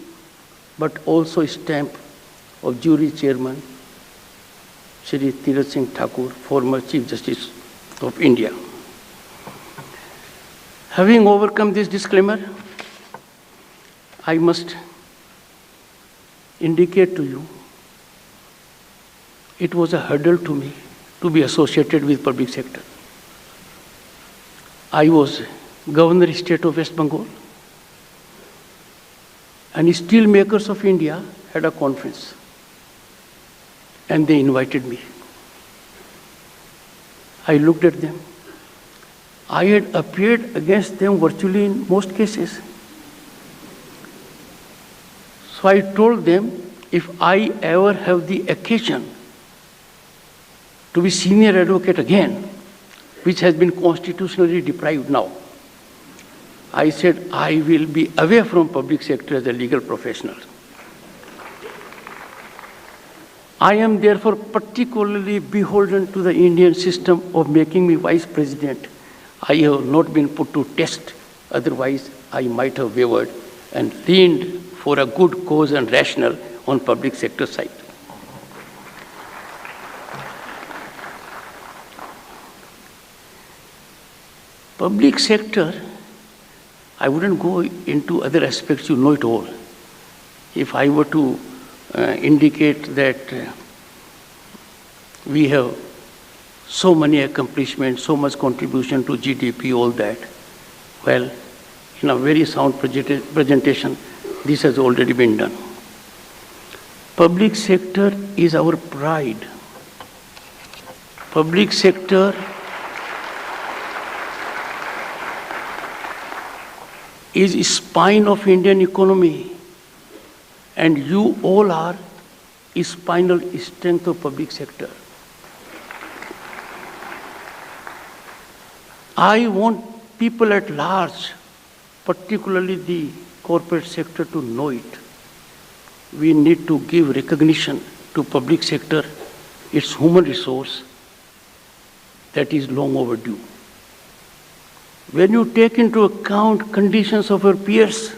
but also a stamp of jury chairman, Shri Tirth Singh Thakur, former Chief Justice of India. Having overcome this disclaimer, I must indicate to you, it was a hurdle to me to be associated with public sector. I was Governor State of West Bengal, and Steel Makers of India had a conference, and they invited me. I looked at them. I had appeared against them virtually in most cases. So I told them, if I ever have the occasion to be senior advocate again, which has been constitutionally deprived now, I said, I will be away from public sector as a legal professional. I am therefore particularly beholden to the Indian system of making me vice president. I have not been put to test, otherwise I might have wavered and leaned for a good cause and rationale on public sector side. Public sector, I wouldn't go into other aspects, you know it all. if I were to indicate that we have so many accomplishments, so much contribution to GDP, all that, well, in a very sound presentation, this has already been done. Public sector is our pride. Public sector is spine of Indian economy, and you all are spinal strength of public sector. I want people at large, particularly the corporate sector, to know it. We need to give recognition to public sector, its human resource that is long overdue. When you take into account conditions of your peers,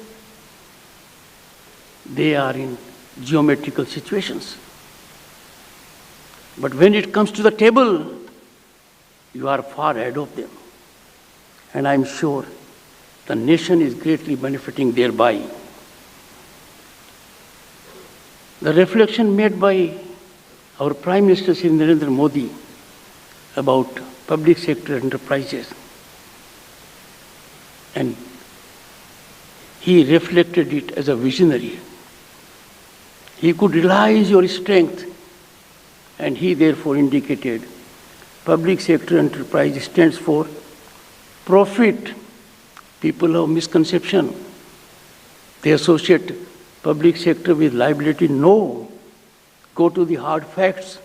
they are in geometrical situations. But when it comes to the table, you are far ahead of them. And I'm sure the nation is greatly benefiting thereby. The reflection made by our Prime Minister Shri Narendra Modi about public sector enterprises, and he reflected it as a visionary. He could realize your strength, and he therefore indicated public sector enterprise stands for profit. People have misconception. They associate public sector with liability. No. Go to the hard facts.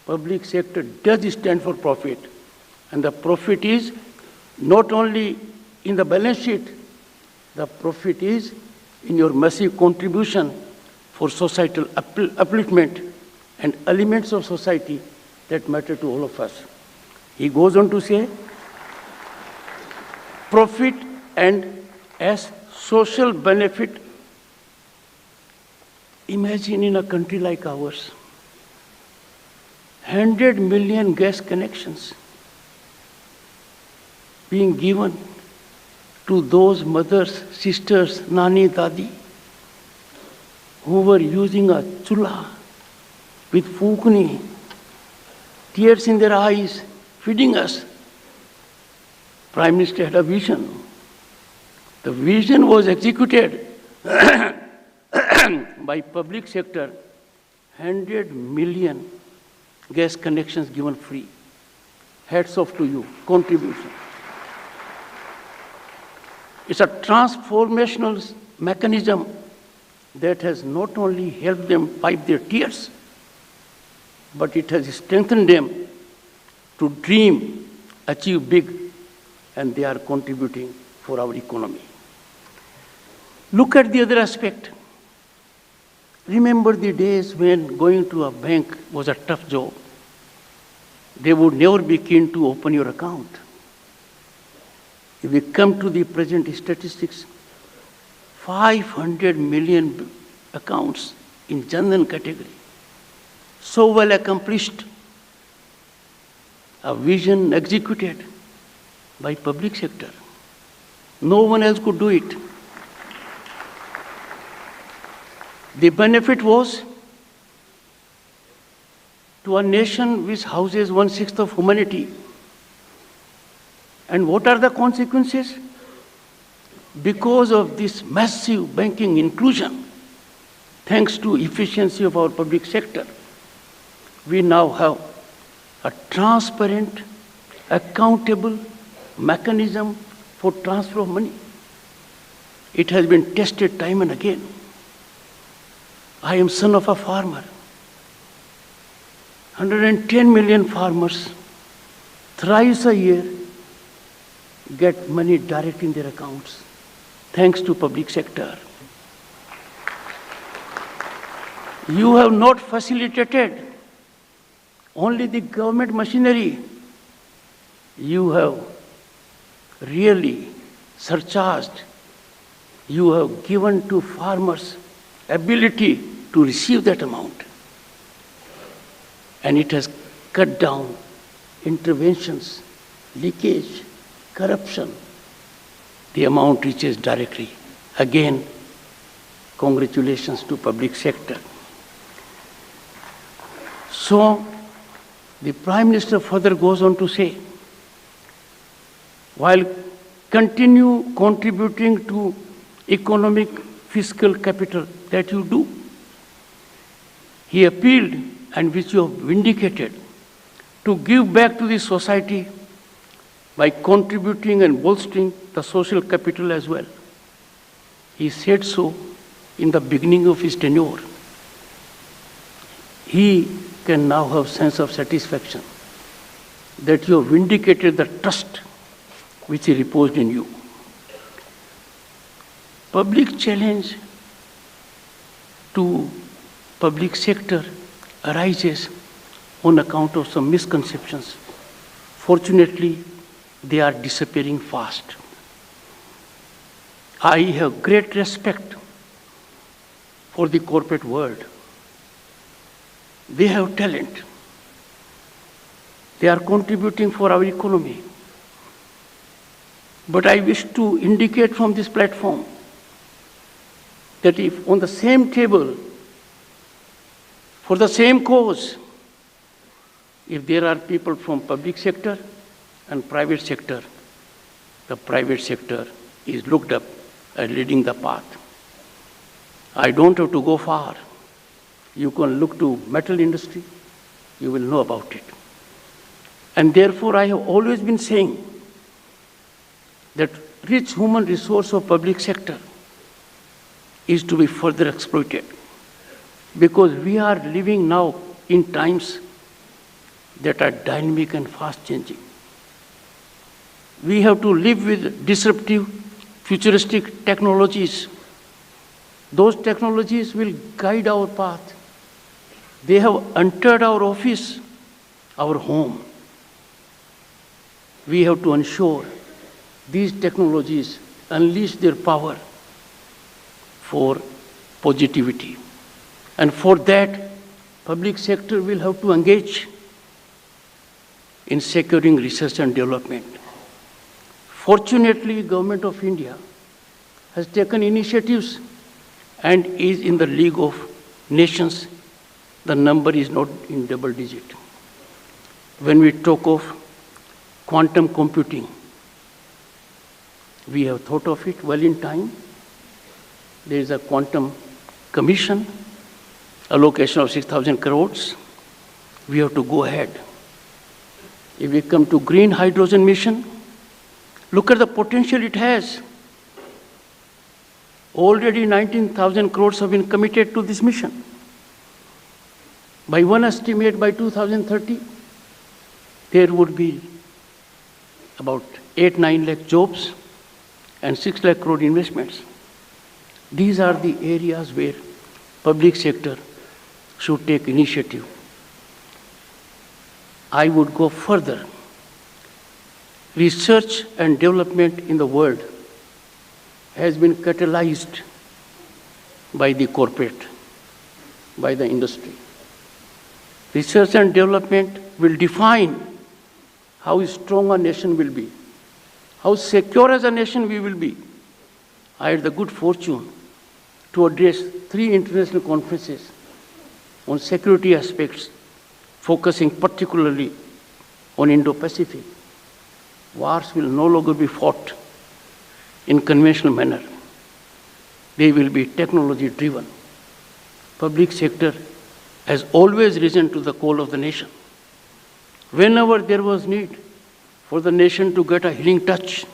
Public sector does stand for profit. And the profit is not only in the balance sheet, the profit is in your massive contribution for societal upliftment and elements of society that matter to all of us. He goes on to say, profit and as social benefit. Imagine in a country like ours, 100 million gas connections being given to those mothers, sisters, nani, dadi, who were using a chula with fukni, tears in their eyes, feeding us. Prime Minister had a vision. The vision was executed by public sector, 100 million gas connections given free. Hats off to you, contribution. It's a transformational mechanism that has not only helped them wipe their tears, but it has strengthened them to dream, achieve big, and they are contributing for our economy. Look at the other aspect. Remember the days when going to a bank was a tough job. They would never be keen to open your account. If we come to the present statistics, 500 million accounts in Jan Dhan category, so well accomplished, a vision executed by public sector. No one else could do it. The benefit was to a nation which houses 1/6 of humanity. And what are the consequences? Because of this massive banking inclusion, thanks to efficiency of our public sector, we now have a transparent, accountable mechanism for transfer of money. It has been tested time and again. I am son of a farmer. 110 million farmers, thrice a year, get money direct in their accounts, thanks to public sector. You have not facilitated only the government machinery. You have really surcharged. You have given to farmers ability to receive that amount. And it has cut down interventions, leakage, corruption. The amount reaches directly. Again, Congratulations to public sector. So, the Prime Minister further goes on to say, while continue contributing to economic fiscal capital that you do, he appealed, and which you have vindicated, to give back to the society by contributing and bolstering the social capital as well. He said so in the beginning of his tenure. He can now have sense of satisfaction that you have vindicated the trust which he reposed in you. Public challenge to public sector arises on account of some misconceptions. Fortunately, they are disappearing fast. I have great respect for the corporate world. They have talent. They are contributing for our economy. But I wish to indicate from this platform that if on the same table, for the same cause, if there are people from public sector and private sector, the private sector is looked up as leading the path. I don't have to go far. You can look to metal industry, you will know about it. And therefore, I have always been saying that rich human resource of public sector is to be further exploited, because we are living now in times that are dynamic and fast changing. We have to live with disruptive, futuristic technologies. Those technologies will guide our path. They have entered our office, our home. We have to ensure these technologies unleash their power for positivity. And for that, public sector will have to engage in securing research and development. Fortunately, Government of India has taken initiatives and is in the league of nations. The number is not in double digit. When we talk of quantum computing, we have thought of it well in time. There is a quantum commission, allocation of 6,000 crores. We have to go ahead. If we come to green hydrogen mission, look at the potential it has. Already 19,000 crores have been committed to this mission. By one estimate, by 2030, there would be about 8-9 lakh jobs and 6 lakh crore investments. These are the areas where public sector should take initiative. I would go further. Research and development in the world has been catalyzed by the corporate, by the industry. Research and development will define how strong a nation will be, how secure as a nation we will be. I had the good fortune to address 3 international conferences on security aspects, focusing particularly on Indo-Pacific. Wars will no longer be fought in conventional manner. They will be technology-driven. Public sector has always risen to the call of the nation. Whenever there was need for the nation to get a healing touch,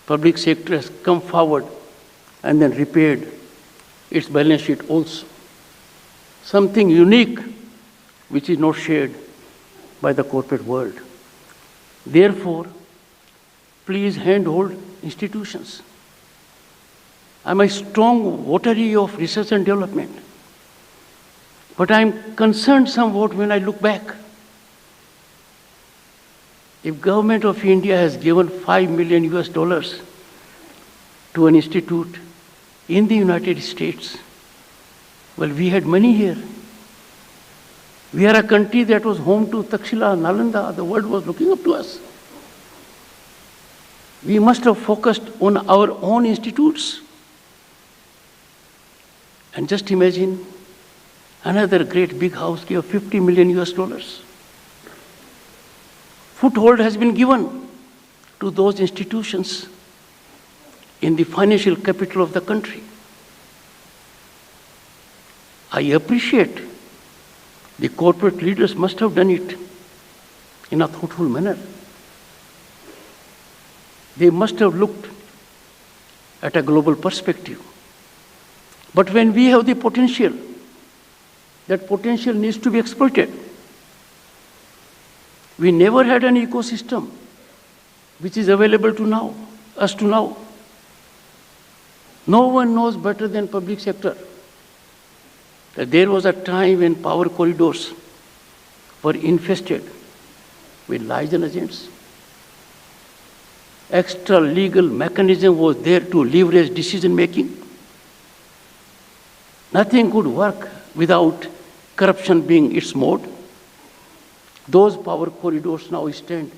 public sector has come forward and then repaired its balance sheet also. Something unique which is not shared by the corporate world. Therefore, please handhold institutions. I'm a strong votary of research and development, but I'm concerned somewhat when I look back. If Government of India has given $5 million to an institute in the United States, well, we had money here. We are a country that was home to Takshila, Nalanda. The world was looking up to us. We must have focused on our own institutes. And just imagine, another great big house gave $50 million US. Foothold has been given to those institutions in the financial capital of the country. I appreciate the corporate leaders must have done it in a thoughtful manner. They must have looked at a global perspective. But when we have the potential, that potential needs to be exploited. We never had an ecosystem which is available to now, us to now. No one knows better than public sector that there was a time when power corridors were infested with lies and agents. Extra legal mechanism was there to leverage decision making. Nothing could work without corruption being its mode. Those power corridors now stand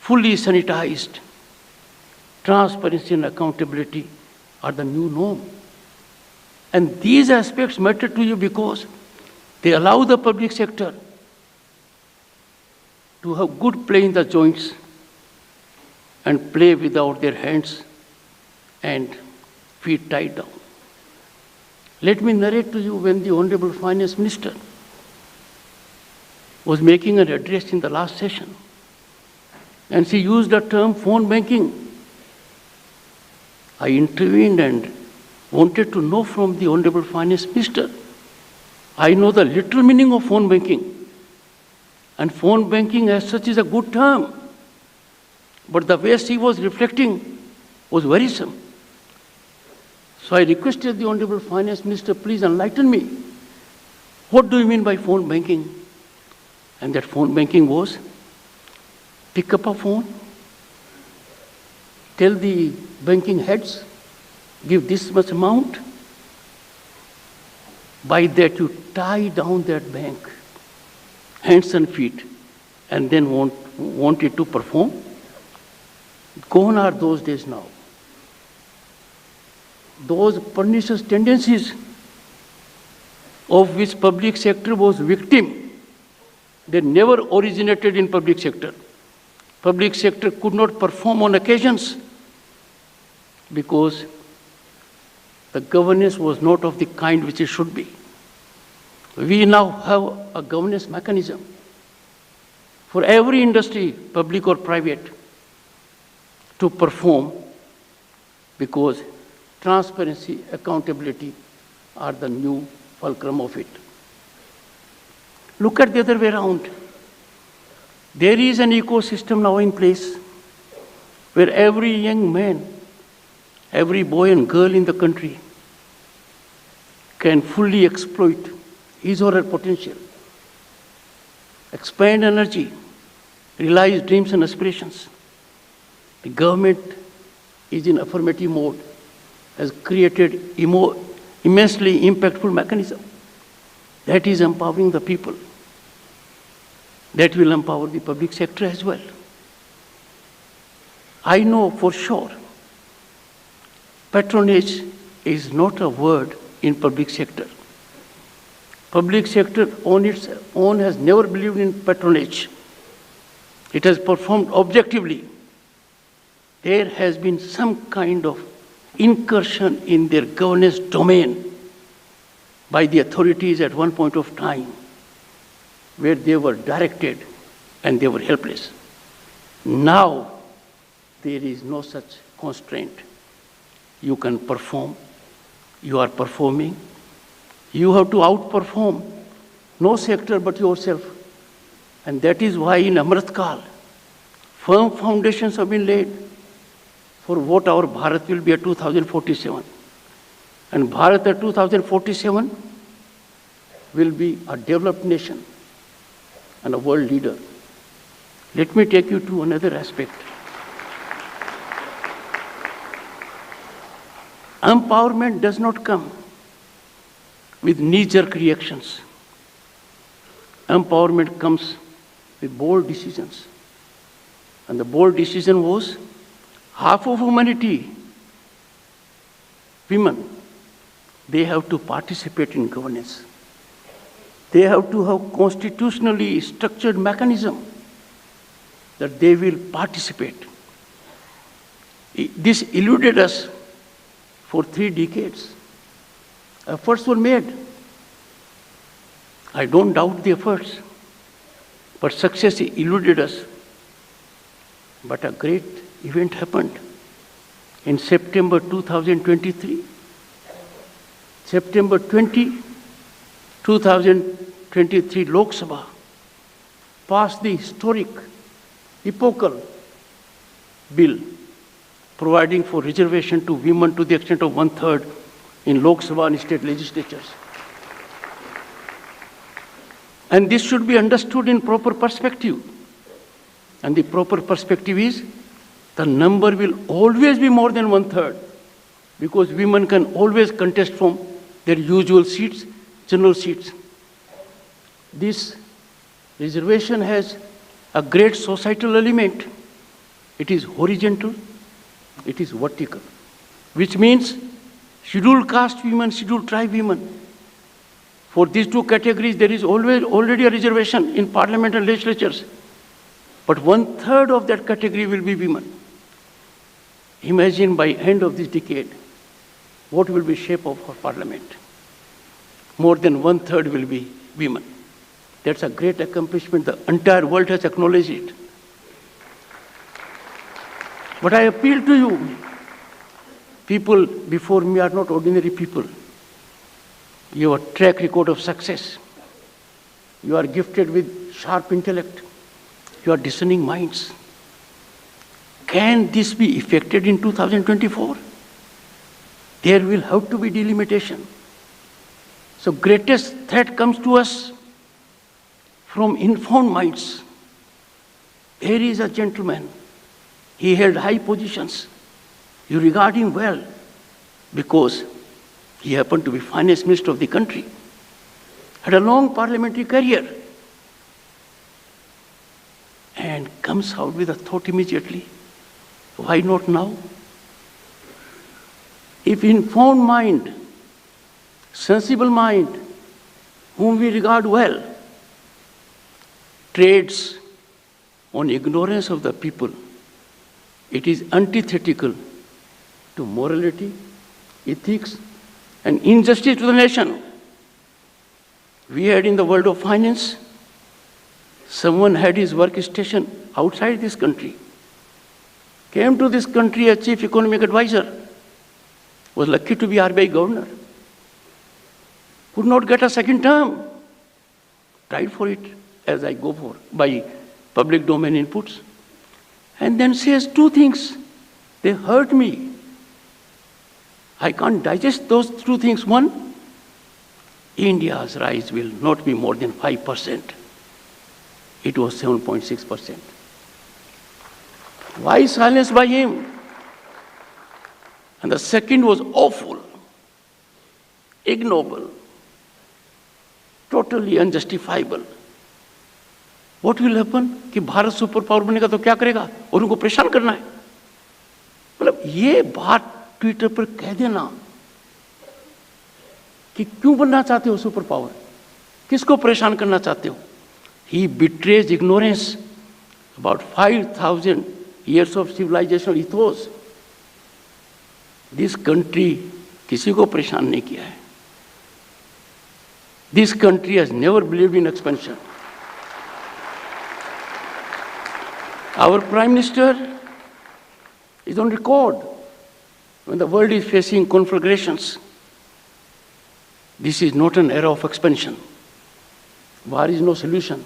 fully sanitized. Transparency and accountability are the new norm. And these aspects matter to you because they allow the public sector to have good play in the joints and play without their hands and feet tied down. Let me narrate to you when the Honorable Finance Minister was making an address in the last session, and she used the term phone banking. I intervened and wanted to know from the Honorable Finance Minister. I know the literal meaning of phone banking, and phone banking as such is a good term, but the way she was reflecting was worrisome. So I requested the Honorable Finance Minister, please enlighten me. What do you mean by phone banking? And that phone banking was, pick up a phone, tell the banking heads, give this much amount. By that you tie down that bank, hands and feet, and then want it to perform. Gone are those days now. Those pernicious tendencies of which public sector was victim, they never originated in public sector. Public sector could not perform on occasions because the governance was not of the kind which it should be. We now have a governance mechanism for every industry, public or private, to perform because transparency, accountability are the new fulcrum of it. Look at the other way around. There is an ecosystem now in place where every young man, every boy and girl in the country can fully exploit his or her potential, expand energy, realize dreams and aspirations. The government is in affirmative mode, has created immensely impactful mechanism that is empowering the people, that will empower the public sector as well. I know for sure patronage is not a word in public sector. Public sector on its own has never believed in patronage. It has performed objectively. There has been some kind of incursion in their governance domain by the authorities at one point of time where they were directed and they were helpless. Now, there is no such constraint. You can perform, you are performing, you have to outperform no sector but yourself. And that is why in Amrit Kal, firm foundations have been laid for what our Bharat will be at 2047. And Bharat at 2047 will be a developed nation and a world leader. Let me take you to another aspect. Empowerment does not come with knee-jerk reactions. Empowerment comes with bold decisions. And the bold decision was half of humanity, women, they have to participate in governance. They have to have constitutionally structured mechanism that they will participate. This eluded us for 3 decades. Efforts were made. I don't doubt the efforts, but success eluded us. But a great event happened in September 2023. September 20, 2023, Lok Sabha passed the historic, epochal bill providing for reservation to women to the extent of 1/3 in Lok Sabha and state legislatures. And this should be understood in proper perspective. And the proper perspective is the number will always be more than 1/3 because women can always contest from their usual seats, general seats. This reservation has a great societal element. It is horizontal, it is vertical, which means scheduled caste women, scheduled tribe women. For these 2 categories, there is already a reservation in parliament and legislatures. But 1/3 of that category will be women. Imagine by end of this decade, what will be shape of our parliament? More than 1/3 will be women. That's a great accomplishment. The entire world has acknowledged it. But I appeal to you, people before me are not ordinary people. You have a track record of success. You are gifted with sharp intellect. You are discerning minds. Can this be effected in 2024? There will have to be delimitation. So greatest threat comes to us from informed minds. Here is a gentleman. He held high positions. You regard him well because he happened to be finance minister of the country. Had a long parliamentary career. And comes out with a thought immediately. Why not now? If informed mind, sensible mind, whom we regard well, trades on ignorance of the people, it is antithetical to morality, ethics, and injustice to the nation. We had in the world of finance, someone had his workstation outside this country, came to this country as chief economic advisor, was lucky to be RBI governor, could not get a second term, tried for it as I go for by public domain inputs, and then says 2 things. They hurt me. I can't digest those 2 things. One, India's rise will not be more than 5%. It was 7.6%. Why silence by him? And the second was awful, ignoble, totally unjustifiable. What will happen? कि Bharat super power बनेगा तो क्या करेगा? और उनको परेशान करना है. मतलब ये बात ट्विटर पर कह देना कि क्यों बनना चाहते हो सुपर पावर? किसको परेशान करना चाहते हो? He betrays ignorance about 5,000 years of civilizational ethos. This country किसी को परेशान नहीं किया है. This country has never believed in expansion. Our Prime Minister is on record when the world is facing conflagrations. This is not an era of expansion. War is no solution.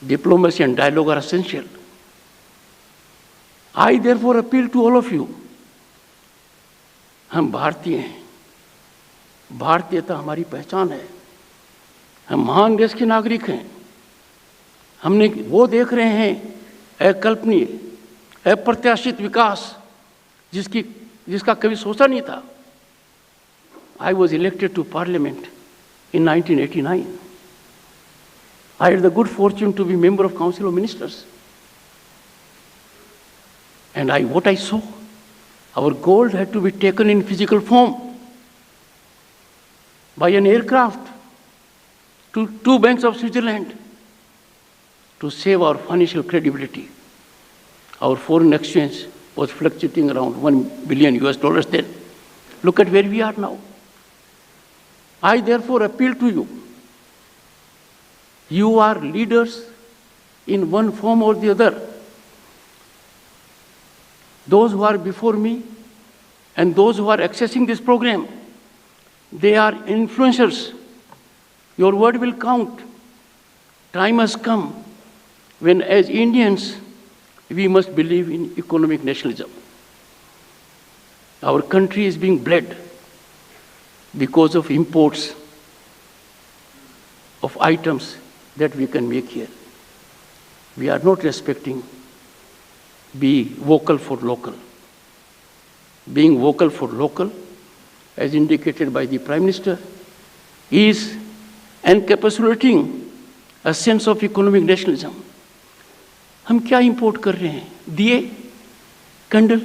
Diplomacy and dialogue are essential. I therefore appeal to all of you. हम भारतीय हैं. भारतीयता हमारी पहचान है. हम महान देश के नागरिक हैं. हमने वो देख रहे हैं अकल्पनीय, अप्रत्याशित विकास जिसका कभी सोचा नहीं था. I was elected to Parliament in 1989. I had the good fortune to be member of Council of Ministers. And what I saw, our gold had to be taken in physical form. by an aircraft to two banks of Switzerland to save our financial credibility. Our foreign exchange was fluctuating around $1 billion US then. Look at where we are now. I therefore appeal to you. You are leaders in one form or the other. Those who are before me and those who are accessing this program, they are influencers. Your word will count. Time has come when, as Indians, we must believe in economic nationalism. Our country is being bled because of imports of items that we can make here. We are not respecting be vocal for local. Being vocal for local, as indicated by the Prime Minister, is encapsulating a sense of economic nationalism. हम क्या import कर रहे हैं? दिए, candle,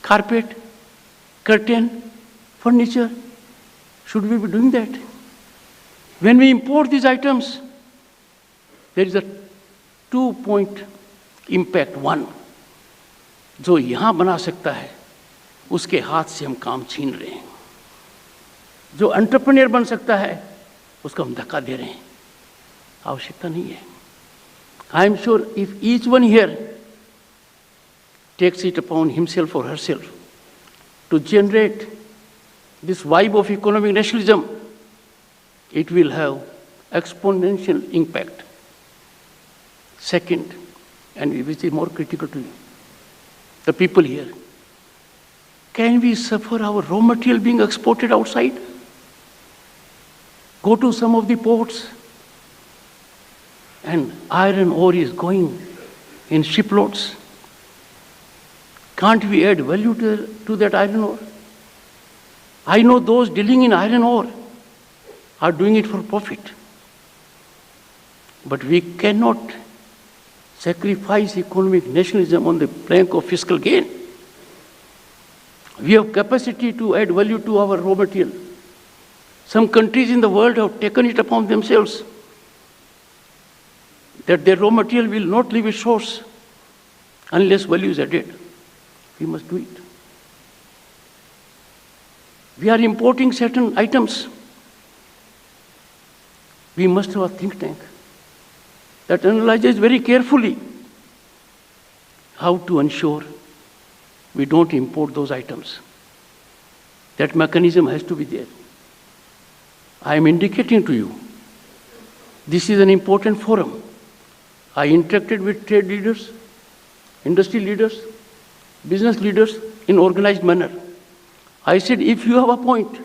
carpet, curtain, furniture. Should we be doing that? When we import these items, there is a 2-point impact. One, जो यहाँ बना सकता है, उसके हाथ से हम काम छीन रहे हैं. जो एंटरप्रेन्योर बन सकता है, उसको हम धक्का दे रहे हैं. आवश्यकता नहीं है. I am sure if each one here takes it upon himself or herself to generate this vibe of economic nationalism, it will have exponential impact. Second, and which is more critical to you, the people here, can we suffer our raw material being exported outside? Go to some of the ports, and iron ore is going in shiploads. Can't we add value to that iron ore? I know those dealing in iron ore are doing it for profit. But we cannot sacrifice economic nationalism on the plank of fiscal gain. We have capacity to add value to our raw material. Some countries in the world have taken it upon themselves that their raw material will not leave its shores unless value is added. We must do it. We are importing certain items. We must have a think tank that analyzes very carefully how to ensure we don't import those items. That mechanism has to be there. I am indicating to you, this is an important forum. I interacted with trade leaders, industry leaders, business leaders in organized manner. I said, if you have a point,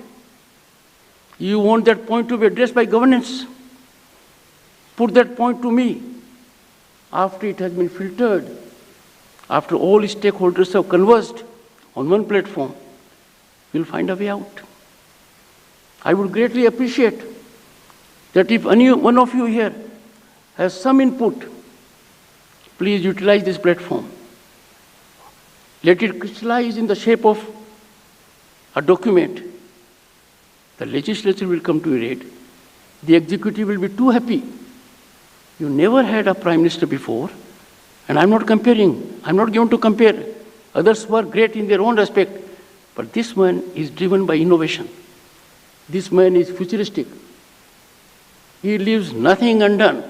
you want that point to be addressed by governance, put that point to me. After it has been filtered, after all stakeholders have conversed on one platform, we'll find a way out. I would greatly appreciate that if any one of you here has some input, please utilize this platform. Let it crystallize in the shape of a document. The legislature will come to your aid. The executive will be too happy. You never had a prime minister before, and I'm not comparing. I'm not going to compare. Others were great in their own respect, but this man is driven by innovation. This man is futuristic. He leaves nothing undone,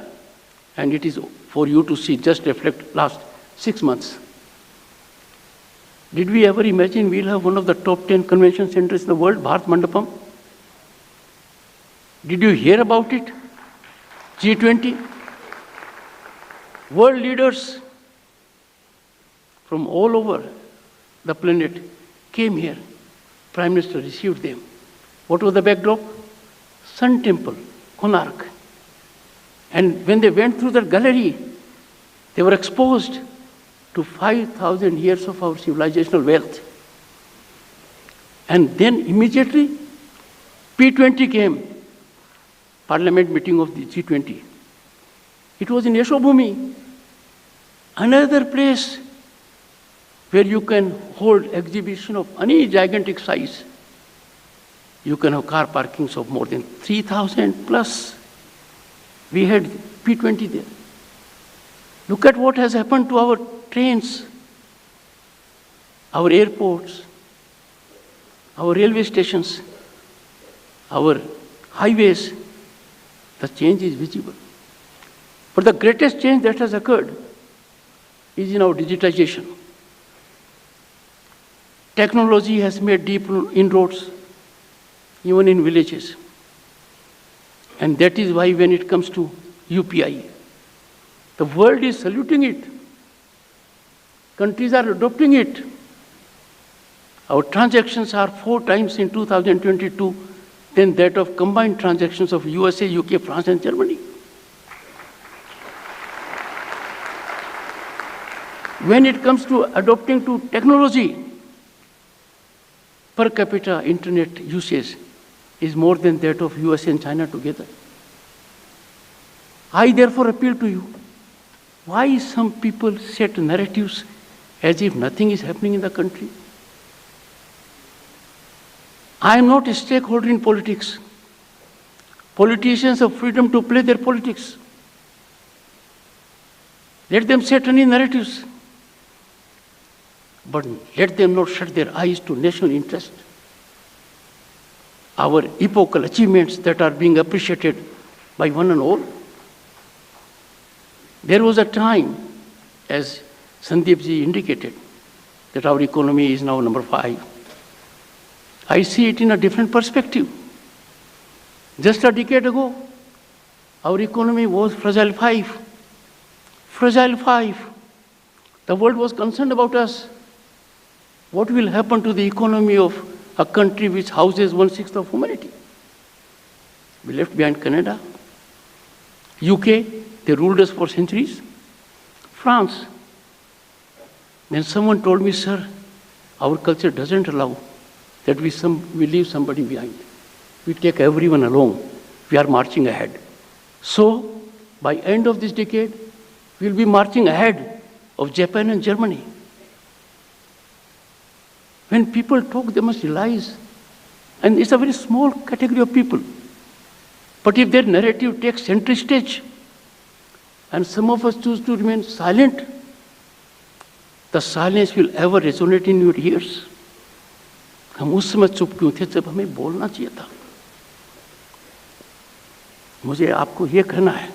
and it is for you to see. Just reflect last 6 months. Did we ever imagine we'll have one of the top 10 convention centers in the world, Bharat Mandapam? Did you hear about it? G20? World leaders from all over the planet came here. Prime Minister received them. What was the backdrop? Sun Temple, Konark. And when they went through the gallery, they were exposed to 5,000 years of our civilizational wealth. And then immediately, P20 came, Parliament meeting of the G20. It was in Yashobhumi, another place where you can hold exhibition of any gigantic size. You can have car parkings of more than 3,000 plus. We had P20 there. Look at what has happened to our trains, our airports, our railway stations, our highways. The change is visible. But the greatest change that has occurred is in our digitization. Technology has made deep inroads even in villages. And that is why when it comes to UPI, the world is saluting it. Countries are adopting it. Our transactions are 4 times in 2022 than that of combined transactions of USA, UK, France, and Germany. When it comes to adopting to technology, per capita internet usage is more than that of USA and China together. I therefore appeal to you, why some people set narratives as if nothing is happening in the country? I am not a stakeholder in politics. Politicians have freedom to play their politics. Let them set any narratives, but let them not shut their eyes to national interest. Our epochal achievements that are being appreciated by one and all. There was a time, as Sandeep ji indicated, that our economy is now number 5. I see it in a different perspective. Just a decade ago, our economy was fragile 5. Fragile 5. The world was concerned about us. What will happen to the economy of a country which houses 1/6 of humanity? We left behind Canada, UK, they ruled us for centuries, France. Then someone told me, sir, our culture doesn't allow that we leave somebody behind. We take everyone along. We are marching ahead. So, by end of this decade, we'll be marching ahead of Japan and Germany. When people talk, they must realize, and it's a very small category of people, but if their narrative takes center stage, and some of us choose to remain silent, the silence will ever resonate in your ears. हम उस समय चुप क्यों थे जब हमें बोलना चाहिए था? मुझे आपको ये कहना है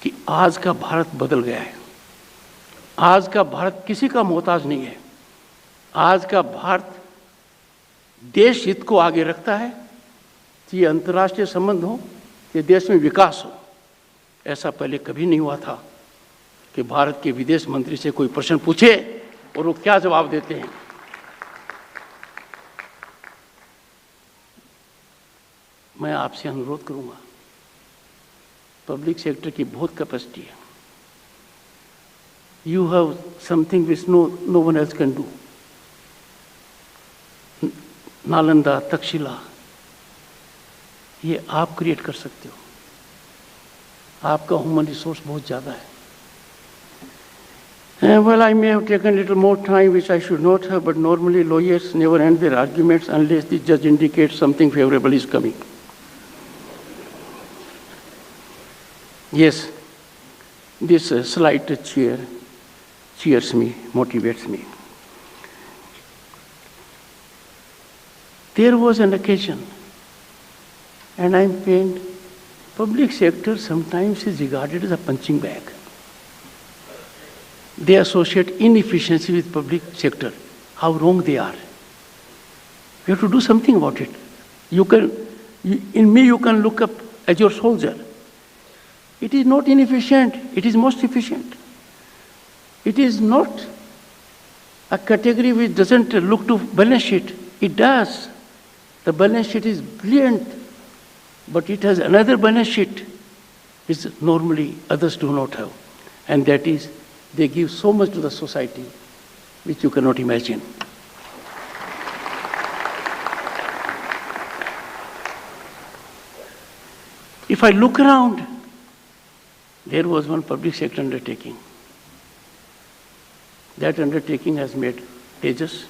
कि आज का भारत बदल गया है। आज का भारत किसी का मोहताज नहीं है। आज का भारत देश हित को आगे रखता है, ये अंतर्राष्ट्रीय संबंध हो, ये देश में विकास हो। ऐसा पहले कभी नहीं हुआ था कि भारत के विदेश मंत्री से कोई प्रश्न पूछे और वो क्या जवाब देते हैं। मैं आपसे अनुरोध करूंगा, पब्लिक सेक्टर की बहुत कैपेसिटी है। You have something which no one else can do. Nalanda, Takshashila, ये आप क्रिएट कर सकते हो। आपका ह्यूमन रिसोर्स बहुत ज़्यादा है। Well, I may have taken a little more time, which I should not have, but normally lawyers never end their arguments unless the judge indicates something favorable is coming. Yes, this slight cheers me, motivates me. There was an occasion, and I'm pained, public sector sometimes is regarded as a punching bag. They associate inefficiency with public sector. How wrong they are. We have to do something about it. In me you can look up as your soldier. It is not inefficient, it is most efficient. It is not a category which doesn't look to balance sheet. It does. The balance sheet is brilliant, but it has another balance sheet which normally others do not have. And that is, they give so much to the society which you cannot imagine. If I look around, there was one public sector undertaking. That undertaking has made Tejas.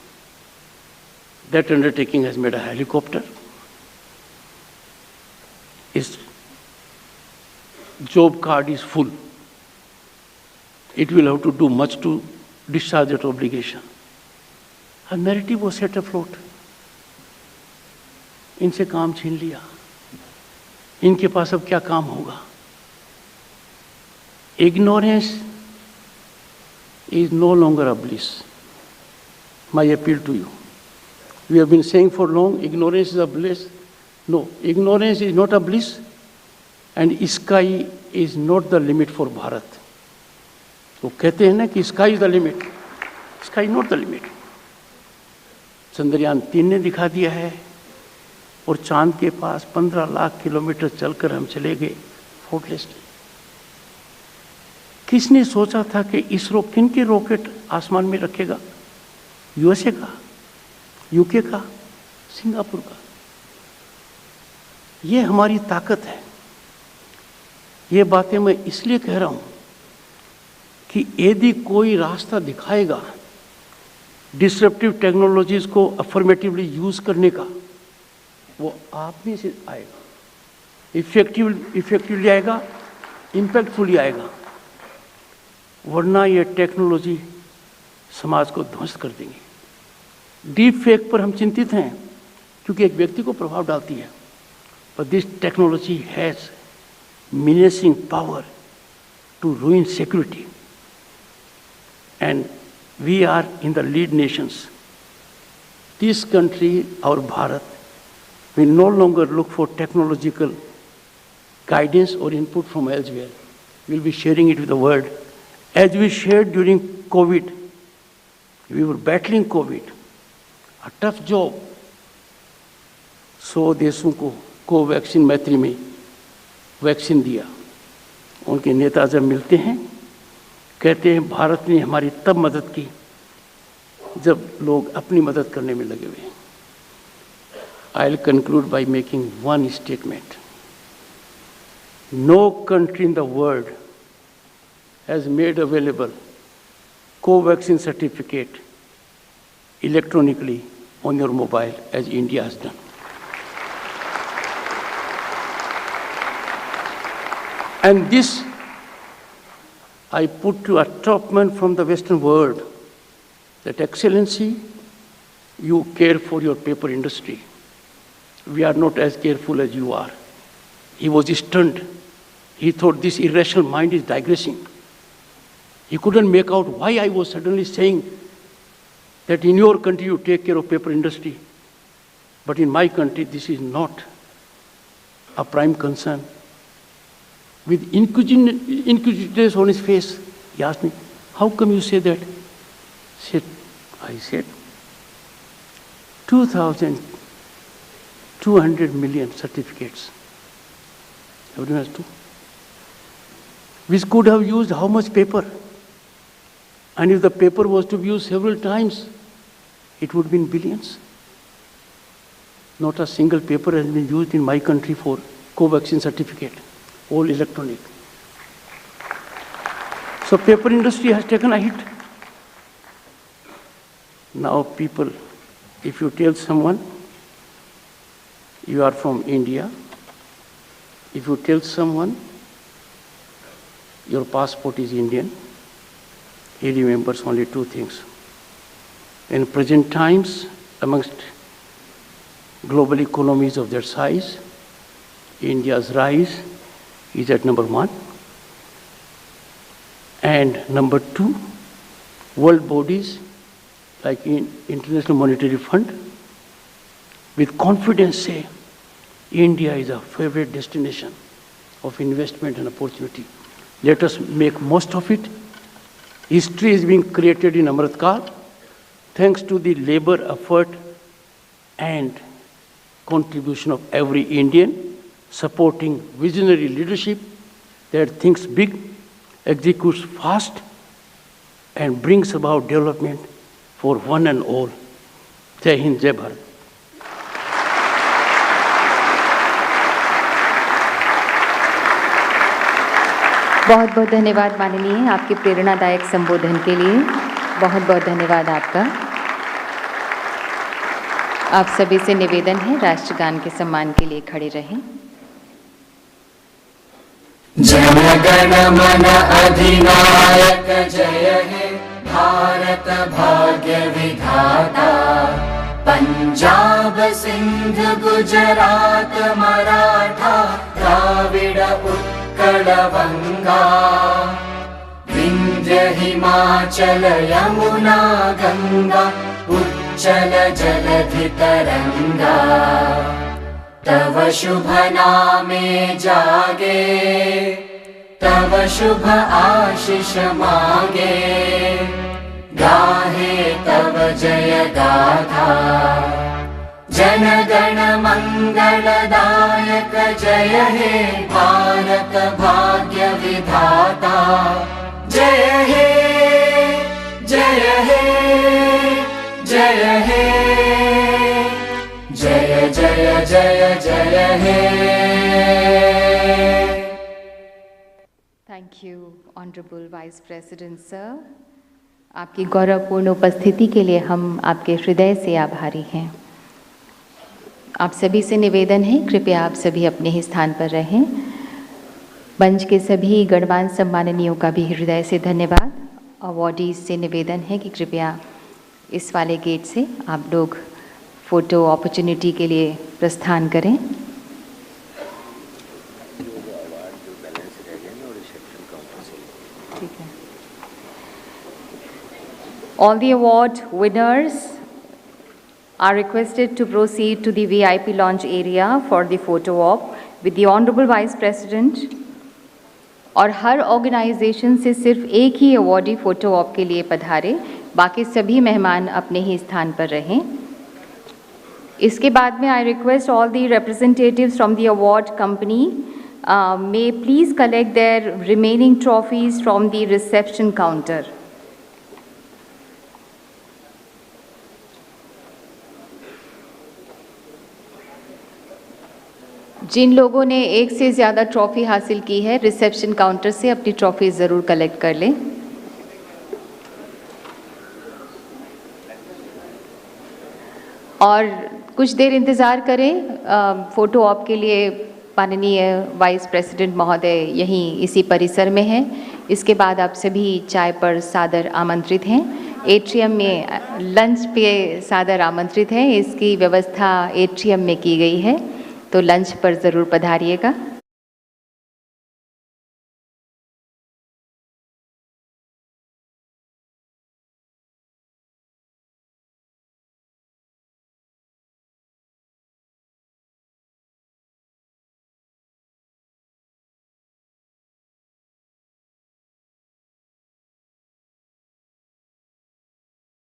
That undertaking has made a helicopter. job card is full. It will have to do much to discharge that obligation. A narrative was set afloat. इनसे काम छीन लिया, इनके पास अब क्या काम होगा? Ignorance is no longer a bliss. My appeal to you. We have been saying for long, ignorance is a bliss. No, ignorance is not a bliss, and sky is not the limit for Bharat. तो कहते हैं ना कि sky is the limit. Sky is not the limit. Chandrayaan 3 ने दिखा दिया है, और चांद के पास 15 लाख किलोमीटर चलकर हम चले गए फोर्टलेसली। किसने सोचा था कि इसरो किन के रॉकेट आसमान में रखेगा? यूएसए का, यूके का, सिंगापुर का। ये हमारी ताकत है। ये बातें मैं इसलिए कह रहा हूं कि यदि कोई रास्ता दिखाएगा डिसरप्टिव टेक्नोलॉजीज को अफर्मेटिवली यूज करने का, वो आप में से आएगा, इफेक्टिवली आएगा, इम्पैक्टफुली आएगा, वरना ये टेक्नोलॉजी समाज को ध्वस्त कर देंगी। डीप फेक पर हम चिंतित हैं क्योंकि एक व्यक्ति को प्रभाव डालती है, but this technology has menacing power to ruin security, and we are in the lead nations. This country, our Bharat, will no longer look for technological guidance or input from elsewhere. We'll be sharing it with the world. As we shared during COVID, we were battling COVID, a tough job. 100 देशों को Covaxin मैत्री में vaccine दिया। उनके नेता जब मिलते हैं, कहते हैं भारत ने हमारी तब मदद की जब लोग अपनी मदद करने में लगे हुए हैं। I'll conclude by making one statement. No country in the world has made available co-vaccine certificate electronically on your mobile as India has done. And this I put to a top man from the Western world, that Excellency, you care for your paper industry. We are not as careful as you are. He was stunned. He thought this irrational mind is digressing. He couldn't make out why I was suddenly saying that in your country you take care of paper industry, but in my country this is not a prime concern. With inquisitiveness on his face, he asked me, how come you say that? I said, 2,200 million certificates. Everyone has to. We could have used how much paper? And if the paper was to be used several times, it would be in billions. Not a single paper has been used in my country for co-vaccine certificate, all electronic. So paper industry has taken a hit. Now people, if you tell someone you are from India, if you tell someone your passport is Indian, he remembers only 2 things. In present times, amongst global economies of their size, India's rise is at number 1. And number 2, world bodies like International Monetary Fund with confidence say India is a favorite destination of investment and opportunity. Let us make most of it. History is being created in Amrit Kaal thanks to the labor, effort and contribution of every Indian, supporting visionary leadership that thinks big, executes fast and brings about development for one and all. Jai Hind, Jai Bharat. बहुत बहुत धन्यवाद माननीय, आपके प्रेरणादायक संबोधन के लिए बहुत बहुत धन्यवाद आपका। आप सभी से निवेदन है राष्ट्रगान के सम्मान के लिए खड़े रहें। जय गण मन अधिनायक जय हे भारत भाग्य विधाता। पंजाब सिंध गुजरात मराठा द्राविड उत्कल बंगा। विंध्य हिमाचल यमुना गंगा उच्चल जलधि तरंगा। तव शुभ नामे जागे तव शुभ आशीष मागे। गाहे तव जय गाथा जन गण मंगलदायक जय हे भारत भाग्य विधाता। जय हे जय हे जय हे जय जय जय जय हे। Thank you honourable vice president sir. आपकी गौरवपूर्ण उपस्थिति के लिए हम आपके हृदय से आभारी हैं। आप सभी से निवेदन है, कृपया आप सभी अपने ही स्थान पर रहें। मंच के सभी गणमान्य सम्माननीयों का भी हृदय से धन्यवाद। अवॉर्डीज से निवेदन है कि कृपया इस वाले गेट से आप लोग फोटो अपॉर्चुनिटी के लिए प्रस्थान करें। ठीक है। All the award winners are requested to proceed to the VIP lounge area for the photo op with the Honorable Vice President। और हर ऑर्गेनाइजेशन से सिर्फ एक ही अवॉर्डी फोटो ऑप के लिए पधारे, बाकी सभी मेहमान अपने ही स्थान पर रहें। इसके बाद में I request all the representatives from the award company may please collect their remaining trophies from the reception counter। जिन लोगों ने एक से ज़्यादा ट्रॉफी हासिल की है, रिसेप्शन काउंटर से अपनी ट्रॉफी ज़रूर कलेक्ट कर लें। और कुछ देर इंतज़ार करें। फ़ोटो ऑप के लिए माननीय वाइस प्रेसिडेंट महोदय यहीं इसी परिसर में हैं। इसके बाद आप सभी चाय पर सादर आमंत्रित हैं। एट्रियम में लंच पे सादर आमंत्रित हैं। इसकी व्यवस्था एट्रियम में की गई है, तो लंच पर ज़रूर पधारिएगा।